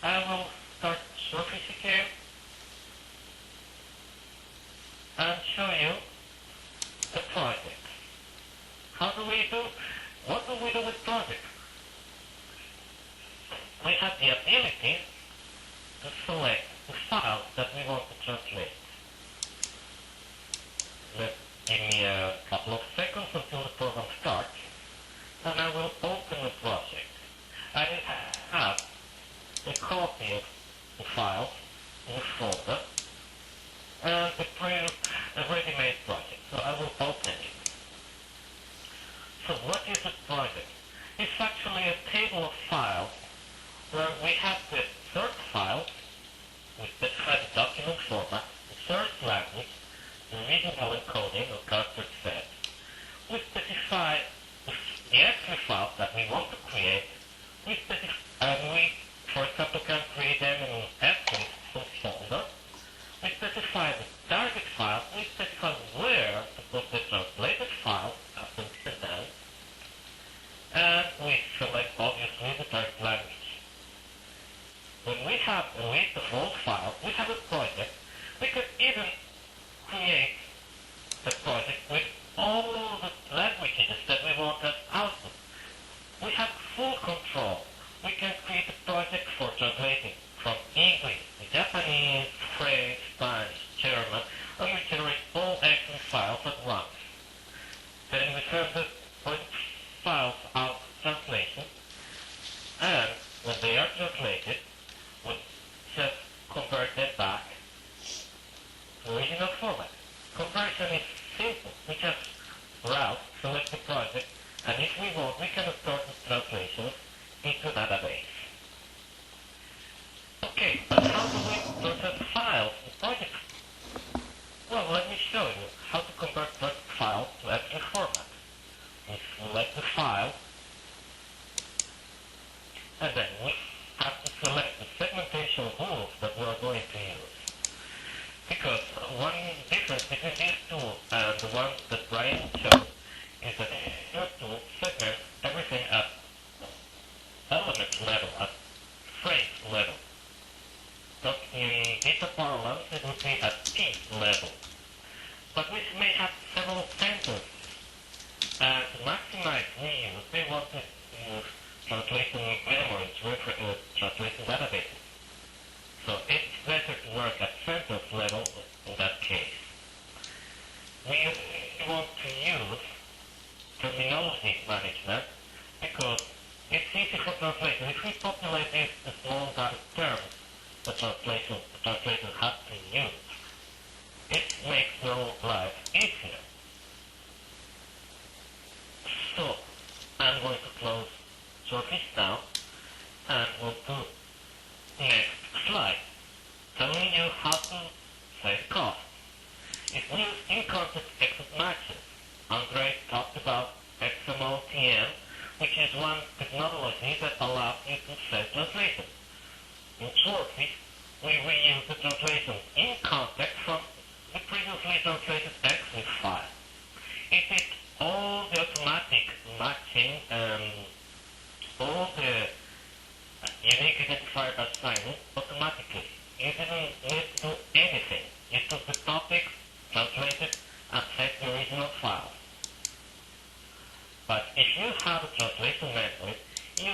I will start Surface again and show you the project. What do we do with projects? We have the ability to select the files that we want to translate. Give me a couple of seconds until the program starts, and I will open the project. I have a copy of the file in a folder and a ready-made project, so I will open it. So what is a project? It's actually a table of files where we have the search file, we specify the document format, the search language, the regional encoding or character set. We specify the XLIFF file that we want to create, and we For example, we can create them in F folder. We specify the target file, we specify where to put the translated file after the down, and we select obviously the target language. When we have a list of all files, we have a project, we can even create a project with all the languages that we want as output. We have full control. We can create a project for translating from English to Japanese, French, Spanish, German, and we generate all XLIFF files at once. Then we send the files out to translation, and when they are translated, we just convert them back to original format. Conversion is simple. We just browse, select the project, and if we want, we can store the translations into a database. Okay, but how do we process files in projects? Well, let me show you how to convert project files to XLIFF format. We select the file, and then we have to select the segmentation rules that we are going to use. Because one difference between these two and the one that Brian showed is that your tool segments everything at element level, at phrase level. But in DITA parlance, it would be at P level. But we may have several sentences. And to maximize reuse, we want to use translation memories, translation databases. So it's better to work at sentence level in that case. We want to use terminology management because it's easy for translation. If we populate these small data terms the translator has to use, it makes your life easier. So I'm going to close Surface now and we'll do next slide, telling you how to save cost. If we use in-context exit matches, Andre talked about XML-TM, which is one technology that allows you to save translation. In Surface, we reuse the translation in context from the previously translated XLIFF file. It did all the automatic matching and all the unique identifier assignment automatically. You didn't need to do anything. You took the topics, translated, and set the original file. But if you have a translation method, you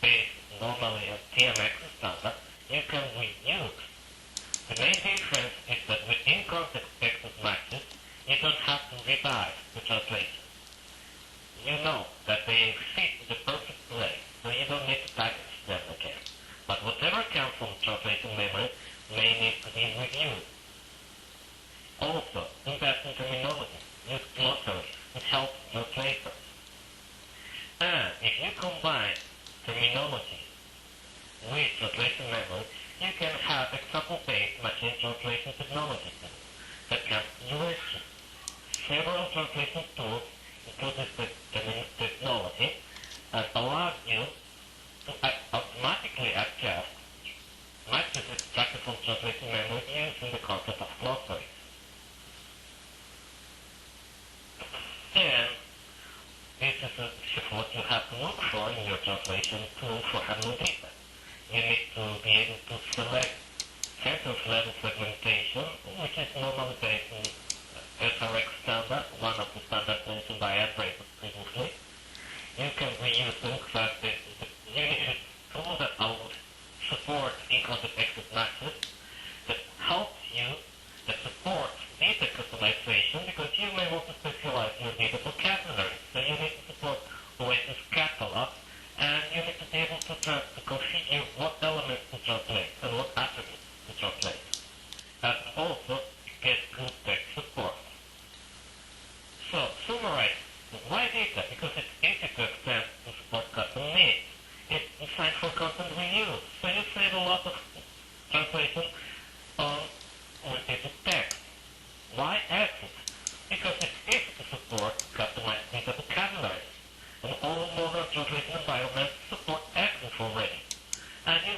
base normally a TMX standard, you can reuse. The main difference is that with in-context exit matches, you don't have to revise the translation. You know that they fit the perfect place, so you don't need to package them again. But whatever comes from translation memory may need to be reviewed. Also, invest in terminology. Use glossaries. It helps translators. And if you combine terminology with translation memory, you can have example-based machine translation technology that can use several translation tools including the technology and allows you to automatically adjust matches extracted from translation memory using the concept of glossaries. And this is what you have to look for in your translation tool for handling data. You need to be able to select sentence level segmentation, which is normally based on SRX standard, one of the standards mentioned by Andre previously. You can reuse them because you need a tool that will support in-context exit matches that helps you, that supports data customization because you may want to specialize your data vocabulary. So you need to support OASIS catalog and you need to be able to configure what elements to translate and what attributes to translate. And also get good text support. So, summarize. Why DITA? Because it's easy to extend to support custom needs. It's designed for content reuse. So you save a lot of translation on repeated text. Why XLIFF? Because it's easy to support customized data vocabularies. And all modern translation environments support XLIFF already. And you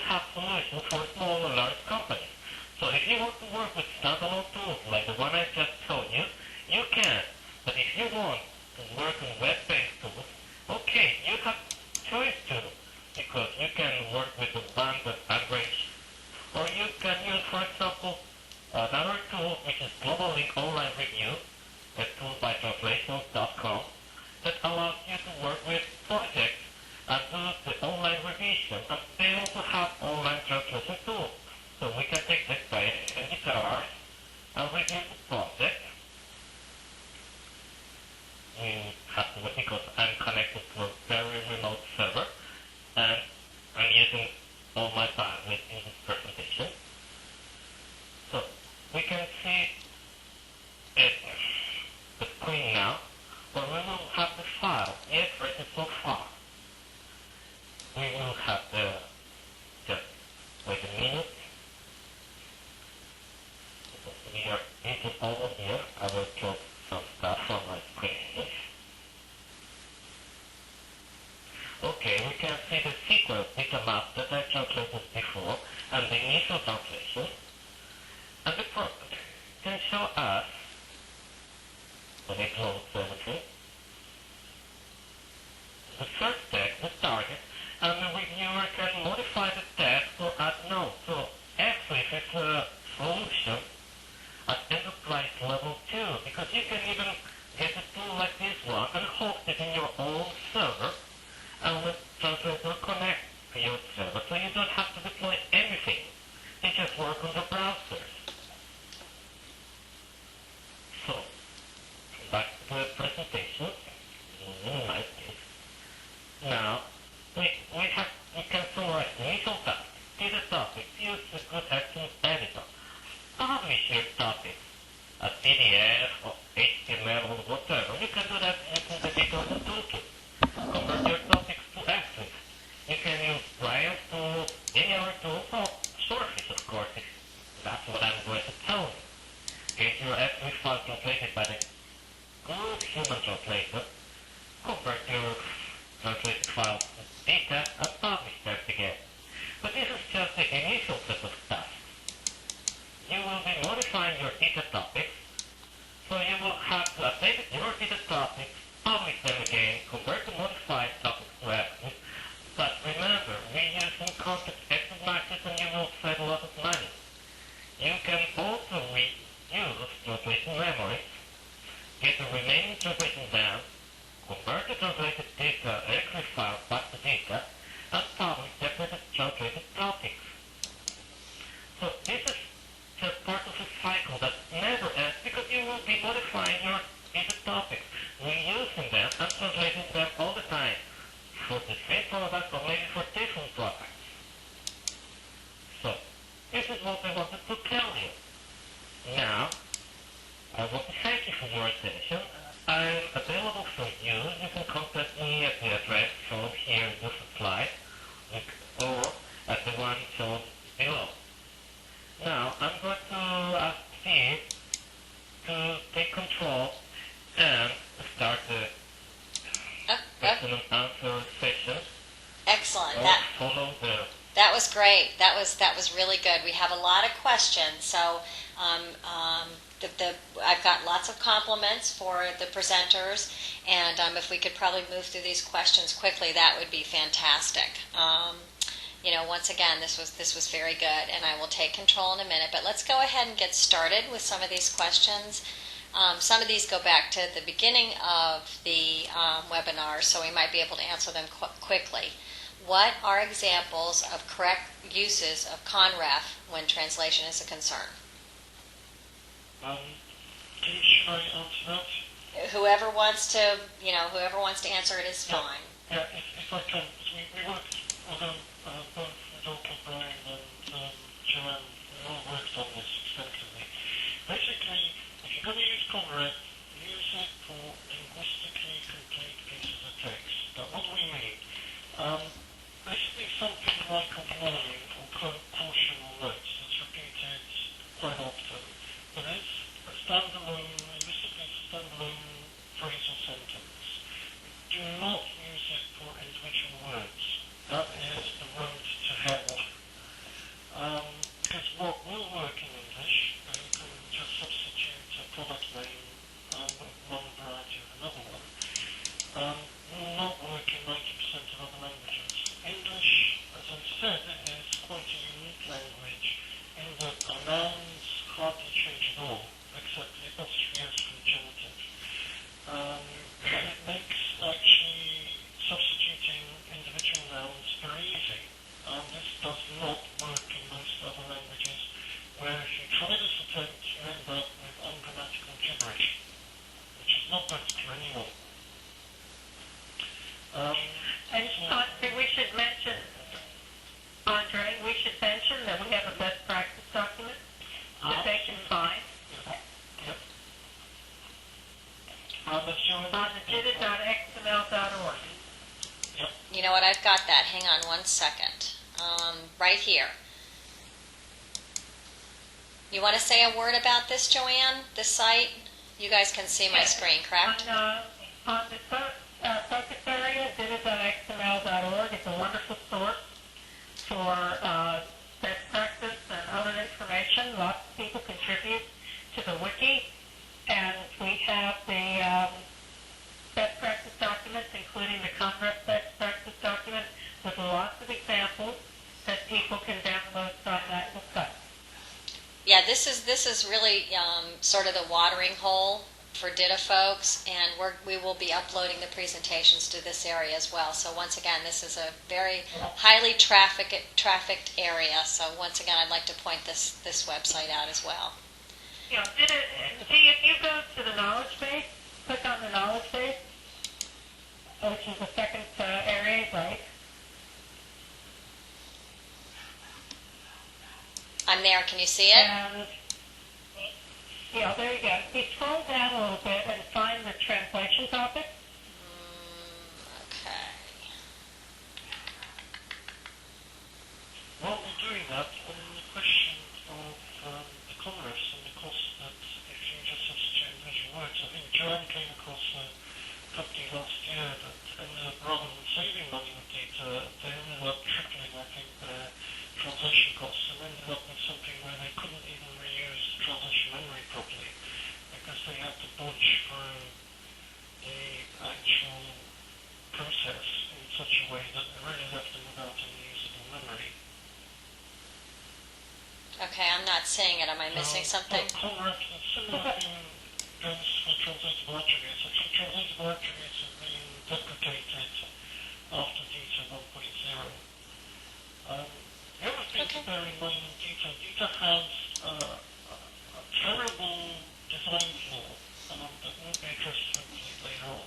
can. But if you want to work on web-based tools, okay, you have choice too, because you can work with the band and average, or you can use, for example, another tool which is Global Link Online Review, a tool by translations.com, that allows you to work with projects and do the online revision. And they also have online translation tools. So we can take this by guitars and review the project. We have to, because I'm connected to a very remote server, and I'm using all my bandwidth in this presentation. So we can see it, the screen now, where we will have the file. Yes, written so far. We will have the, just wait a minute. We are into over here. I will drop some stuff on my screen. Okay, we can see the sequence data map that I translated before, and the initial translation. And the product can show us, when it loads everything, the first text, the target, and the reviewer can modify the text or add notes. So XLIFF is a solution at enterprise level too, because you can even get a tool like this one and host it in your own server, and let translator connect to your server, so you don't have to deploy anything. You just work on the browser. So, back to the presentation. Like this. Now, we can summarize the initial task. See the topics. Use the good action editor. Publish your topics as PDF or HTML or whatever. You can do that using the DITA toolkit. Convert your topics to XLIFF. You can use Brian's tool, any other tool, or sources, of course. That's what I'm going to tell you. Get your XLIFF file translated by the good human translator. Convert your translated file to DITA and publish them again. But this is just the initial set of tasks. You will be modifying your DITA topics, so you will have to update your DITA topics, publish them again, convert the modified topics to XLIFF. But remember, reusing context exercises and you will save a lot of money. You can also reuse translation memories, get the remaining translation down, convert the translated DITA XLIFF file back to DITA, and publish them with the translated topics. So this is just part of a cycle that never ends, because you will be modifying your DITA topics, reusing them and translating them all the time for the same product or maybe for different products. So, this is what I wanted to tell you. Now, I want to thank you for your attention. I'm available for you. You can contact me at the address shown here in this slide, or at the one shown below. Now, I'm going to ask Steve to take control and start the question and answer session. Excellent. Follow the... That was great. That was really good. We have a lot of questions, so I've got lots of compliments for the presenters, and if we could probably move through these questions quickly, that would be fantastic. Once again, this was very good, and I will take control in a minute. But let's go ahead and get started with some of these questions. Some of these go back to the beginning of the webinar, so we might be able to answer them quickly. What are examples of correct uses of conref when translation is a concern? Should I answer that? Whoever wants to answer it is fine. Yeah, if I can. So we worked, although both Dr. Brian and Joanne, we all worked on this extensively. Basically, if you're going to use conref, use it for linguistically complete pieces of text. Now, what do we mean? Basically something like a warning or caution notes that's repeated quite often. But it's a standalone, linguistically standalone phrase or sentence. Do not use it for individual words. That is the road to hell. Because what will work in English, you can just substitute a product name with it makes actually substituting individual nouns very easy. This does not work in most other languages, where if you try this attempt, you end up with ungrammatical gibberish, which is not good for anyone. And Andre, we should mention that we have a best practice document that they can find on the DITA.xml.org. You know what? I've got that. Hang on one second. Right here. You want to say a word about this, Joanne? This site? You guys can see my screen, correct? On the focus area, DITA.xml.org is a wonderful source for best practice and other information. Lots of people contribute to the wiki, and we have the best practice documents, including the Congress best practice document, with lots of examples that people can download from that website. Yeah, this is really sort of the watering hole for DITA folks, and we will be uploading the presentations to this area as well. So once again, this is a very highly trafficked area. So once again, I'd like to point this website out as well. Yeah, if you go to the knowledge base, click on the knowledge base, which is the second area, right? I'm there. Can you see it? And yeah, there you go. You scroll down a little bit and find the translation topic. Okay. While we're doing that, on the question of the Congress and the cost that if you just substitute individual words, I think Joanne came across a company last year that ended up, rather than saving money with DITA, they ended up tripling, I think, their translation costs, and ended up with something where they couldn't even reuse the translation memory properly because they had to budge through the actual process in such a way that they really left them without any usable memory. Okay, I'm not seeing it. Am I missing something? Similar thing goes for translatable attributes. Actually, translatable attributes have been deprecated after DITA 1.0. The other thing to bear in mind in DITA has a terrible design flaw that won't be addressed hopefully later on.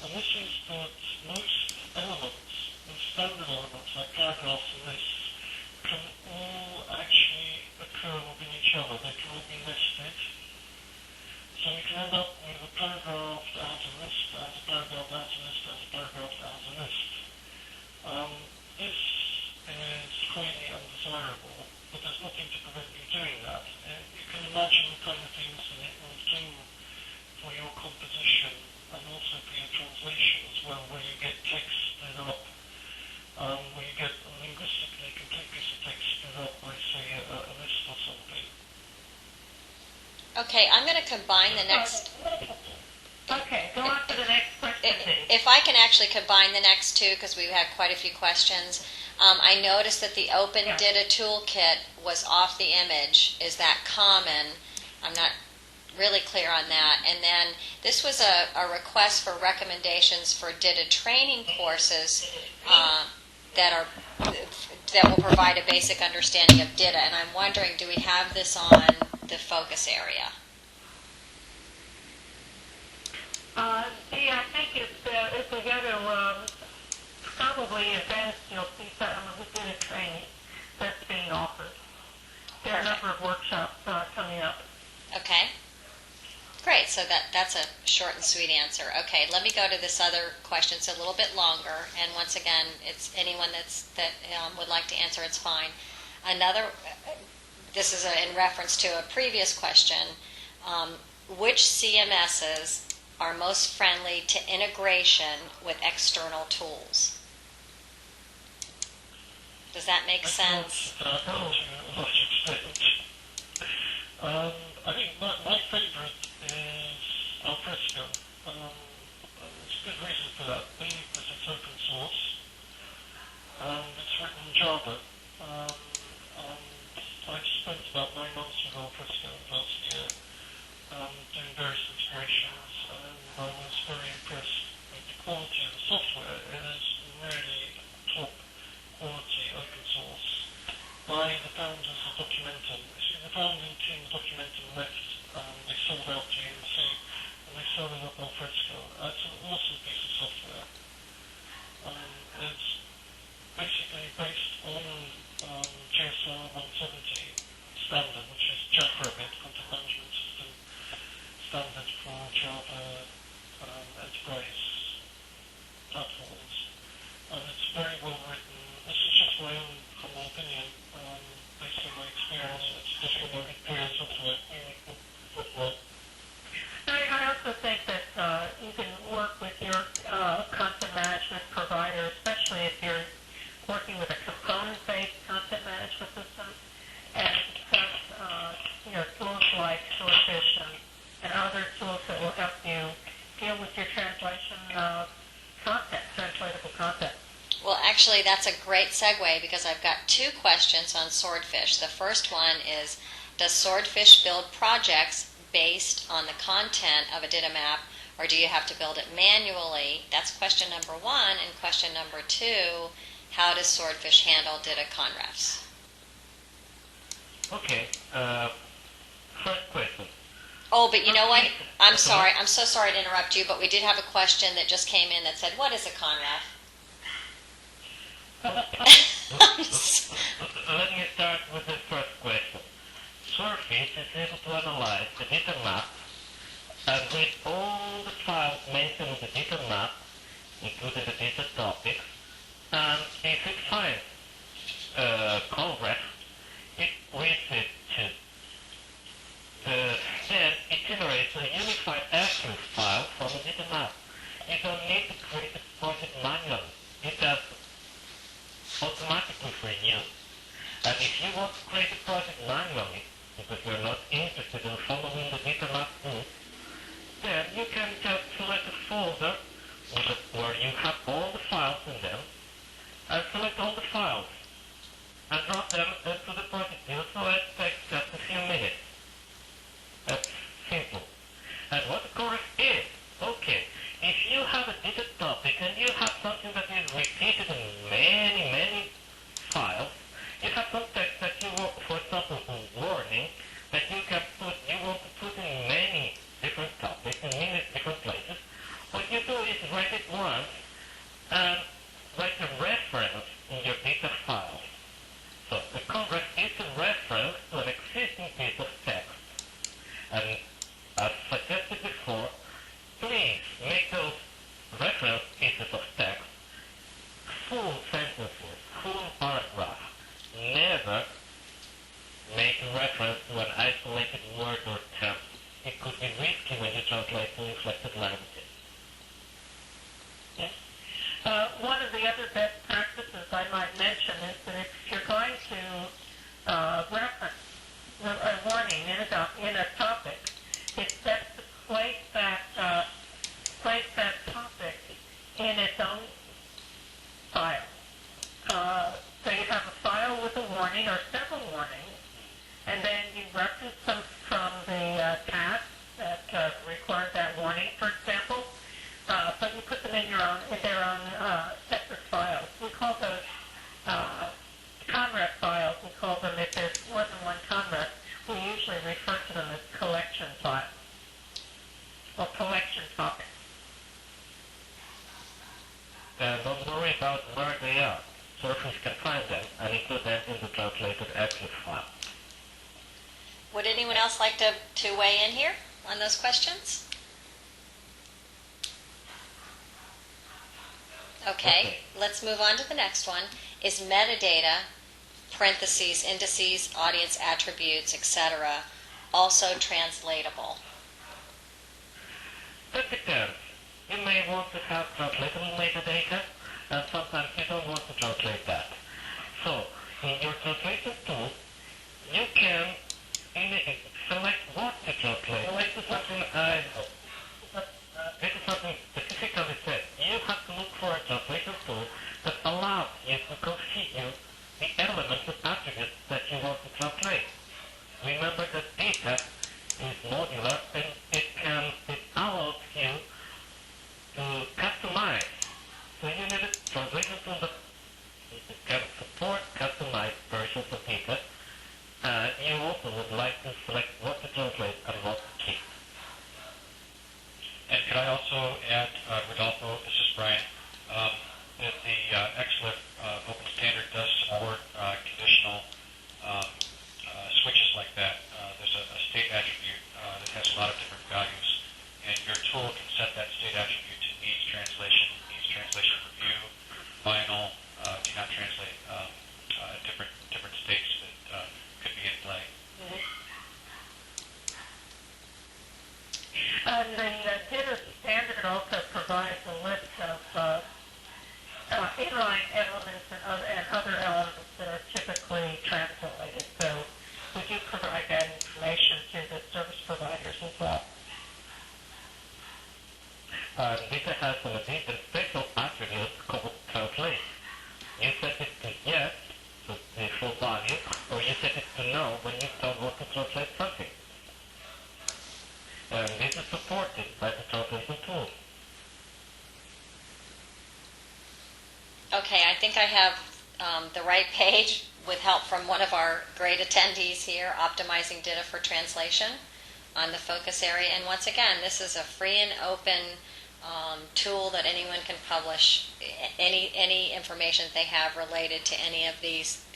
And this is that most elements, the standard elements like paragraphs and lists, can all actually occur within each other. They can all be nested. So you can end up with a paragraph that has a list, that has a paragraph that has a list, that has a paragraph that has a list. This is highly undesirable, but there's nothing to prevent you doing that. You can imagine the kind of things that it will do for your composition and also for your translation as well, where you get text split up, where you get a linguistically complete piece of text split up by, say, a list or something. Okay, I'm going to combine the next... Okay, go on to the next question, please. If I can actually combine the next two, because we've had quite a few questions. I noticed that the Open DITA Toolkit was off the image. Is that common? I'm not really clear on that. And then this was a request for recommendations for DITA training courses that will provide a basic understanding of DITA. And I'm wondering, do we have this on the focus area? I think if we go to probably events, you'll see some of the DITA training that's being offered. There are a number of workshops coming up. Okay. Great. So that's a short and sweet answer. Okay. Let me go to this other question. It's a little bit longer, and once again, it's anyone that would like to answer. It's fine. This is in reference to a previous question. Which CMSs are most friendly to integration with external tools? Does that make sense? I think my favourite is Alfresco. There's a good reason for that. Because it's open source. It's written in Java. I spent about 9 months with Alfresco last year doing various integrations. I was very impressed with the quality of the software. It is really top quality open source by the founders of Documentum. See, the founding team of Documentum left, they sold out to UMC, and they sold it up on Fresco. It's an awesome piece of software. It's basically based on JSR 170 standard, which is Jackrabbit content management system standard for Java enterprise platforms. And it's very well written. This is just my own humble opinion, based on my experience. It's just a very good software. I also think that you can work with your content management provider, especially if you're working with a component-based content management system, and tools like Swordfish and other tools that will help you deal with your translation content, translatable content. Well, actually, that's a great segue because I've got two questions on Swordfish. The first one is, does Swordfish build projects based on the content of a DITA map, or do you have to build it manually? That's question number one. And question number two, how does Swordfish handle DITA conrefs? Okay, first question. Oh, but you know what? I'm sorry. I'm so sorry to interrupt you, but we did have a question that just came in that said, what is a conref? Let me start with the first question. Swordfish is able to analyze the DITA map and read all the files mentioned in the DITA map, including the DITA topics, and if it finds conref, it reads it too. Then it generates a unified XLIFF file from the DITA map. You don't need to create a project manually. It does automatically for you. And if you want to create a project manually, because you're not interested in following the DITA map route, then you can just select a folder where you have all the files in them, and select all the files, and drop them into the project view, so it takes just a few minutes. That's simple. And what the conref is, okay, if you have a DITA topic and you have something that is repeated in many files, you have some text that you want, for example, a warning that you want to put in many different topics in many different places. What you do is write it once and write a reference in your DITA file. So the conref is a reference to an existing piece of text. And as suggested before, please make those reference pieces of text full sentences, full paragraph. Never make a reference to an isolated word or term. It could be risky when you translate to inflected languages. Yes. One of the other best practices I might mention is that if you're going to reference a warning in a topic, it's best to place that topic in its own file. So you have a file with a warning or several warnings, and then you reference them from the task that required that warning, for example. But you put them in their own separate files. We call those conref files. We call them, if there's more than one conref, we usually refer to them as collection files or collection topics. Don't worry about where they are. Swordfish can find them and include them in the translated XLIFF file. Would anyone else like to weigh in here on those questions? Okay, let's move on to the next one. Is metadata, parentheses, indices, audience attributes, etc., also translatable? That depends. You may want to have translatable metadata, and sometimes you don't want to translate that. So, in your translation tool, you can select what to translate. This is something specifically said. You have to look for a translation tool that allows you to configure the elements and attributes that you want to translate. Remember that DITA is modular, and it allows you Could I also add, Rodolfo, this is Brian, that the XLIFF Open Standard does support conditional switches like that. There's a state attribute that has a lot of different values, and your tool can set that state attribute to needs translation review, final, do not translate, different states that could be in play. The DITA standard also provides a list of inline elements and other elements that are typically translated. So we do provide that information to the service providers as well. DITA has a special attribute called translate. You set it to yes, so the full value, or you set it to no when you don't want to translate something. This is supported by the translation tool. Okay, I think I have the right page with help from one of our great attendees here, Optimizing DITA for Translation on the focus area. And once again, this is a free and open tool that anyone can publish any information they have related to any of these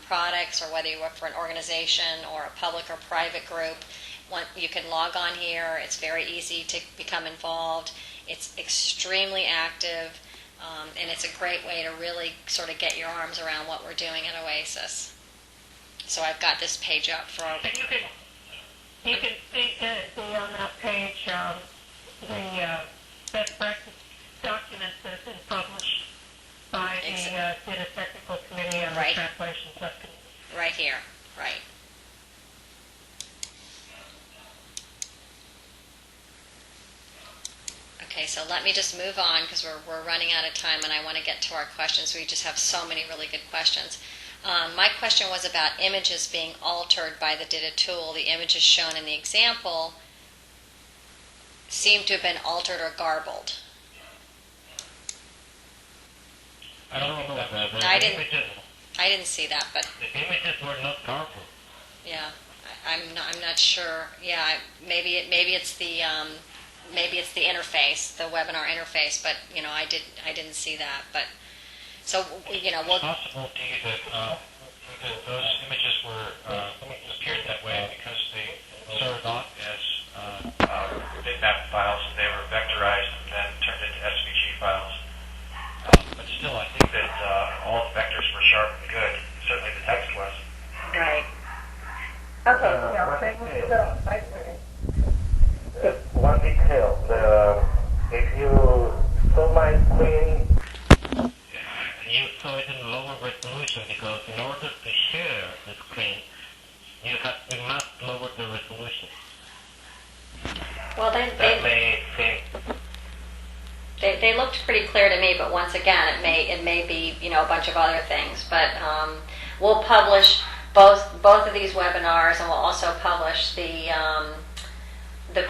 products, or whether you work for an organization or a public or private group. You can log on here. It's very easy to become involved. It's extremely active, and it's a great way to really sort of get your arms around what we're doing at OASIS. So I've got this page up for. And you can see on that page the best practice documents that have been published by the DITA Technical Committee on the Translation Subcommittee. Right here, right. Okay, so let me just move on because we're running out of time and I want to get to our questions. We just have so many really good questions. My question was about images being altered by the DITA tool. The images shown in the example seem to have been altered or garbled. I don't know that. I didn't see that, but The images were not garbled. yeah, I'm not sure. Yeah, maybe it's the interface, the webinar interface, but I didn't see that. But so we'll. It's possible to you that those images appeared that way because they started off as bitmap files, and they were vectorized and then turned into SVG files. But still, I think that all the vectors were sharp and good. Certainly, the text was. Right. Just one detail. If you saw my screen, you saw it in lower resolution because in order to share the screen, you must lower the resolution. Well, they looked pretty clear to me, but once again, it may be a bunch of other things. But we'll publish both of these webinars, and we'll also publish the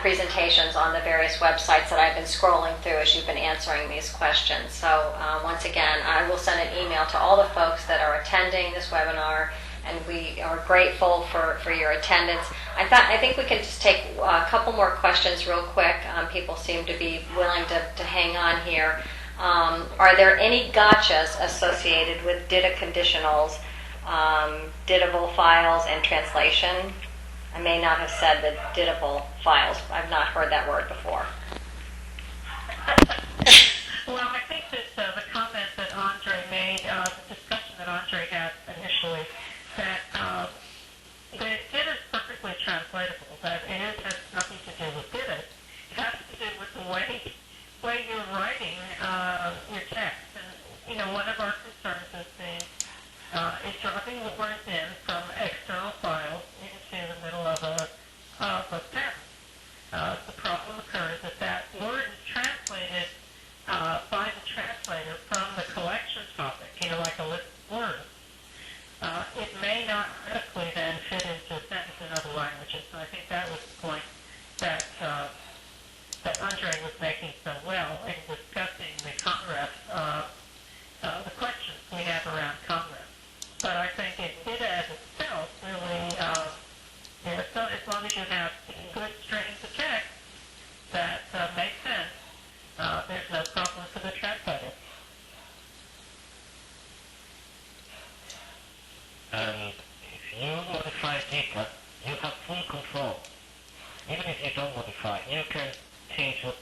presentations on the various websites that I've been scrolling through as you've been answering these questions. So once again, I will send an email to all the folks that are attending this webinar, and we are grateful for your attendance. I think we can just take a couple more questions real quick. People seem to be willing to hang on here. Are there any gotchas associated with DITA conditionals, DITable files, and translation? I may not have said the DITable files. I've not heard that word before. Well, I think that the comment that Andre made, the discussion that Andre had initially, that the DITA is perfectly translatable, that it has nothing to do with DITA. It has to do with the way you're writing your text. And, one of our concerns is dropping the words in from external files into the middle of a sentence. The problem occurs that word is translated by the translator from the collection topic, like a list of words. It may not critically then fit into a sentence in other languages. So I think that was the point that Andre was making so well in discussing the conref, the questions we have around conref. But I think DITA as itself really, so as long as you have good strings of text that make sense,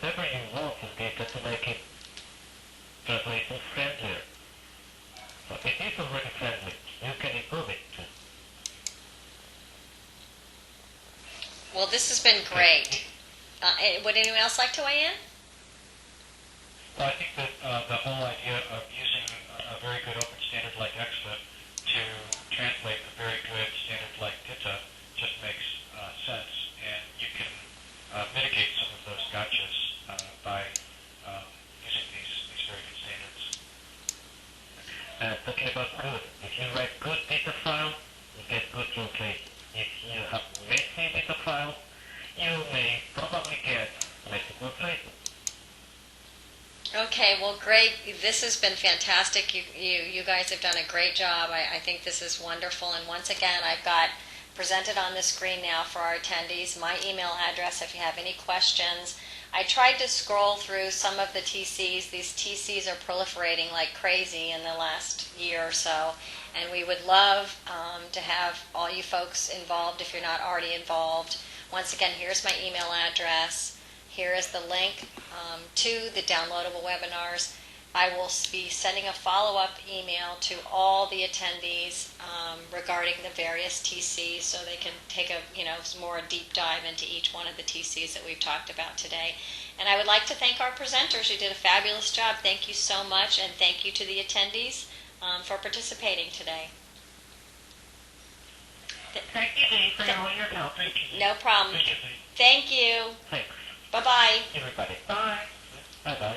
whatever you want in DITA to make it translation friendlier. So it is already friendly. You can improve it too. Well, this has been great. Would anyone else like to weigh in? Well, I think that the whole idea of using a very good open standard like XLIFF to translate a very good standard like DITA just makes sense, and you can mitigate some of those gotchas by using these very good standards. Talking about good, if you write good DITA file, you get good translation. If you have messy DITA file, you may probably get messy translation. Okay, well, great. This has been fantastic. You guys have done a great job. I think this is wonderful. And once again, I've got presented on the screen now for our attendees my email address if you have any questions. I tried to scroll through some of the TCs. These TCs are proliferating like crazy in the last year or so. And we would love to have all you folks involved if you're not already involved. Once again, here's my email address. Here is the link to the downloadable webinars. I will be sending a follow-up email to all the attendees regarding the various TCs so they can take a more deep dive into each one of the TCs that we've talked about today. And I would like to thank our presenters who did a fabulous job. Thank you so much, and thank you to the attendees for participating today. Thank you, Dee, for all your help. Thank you. No problem. Thank you. Thank you. Thanks, Bye-bye. everybody. Bye. Bye-bye.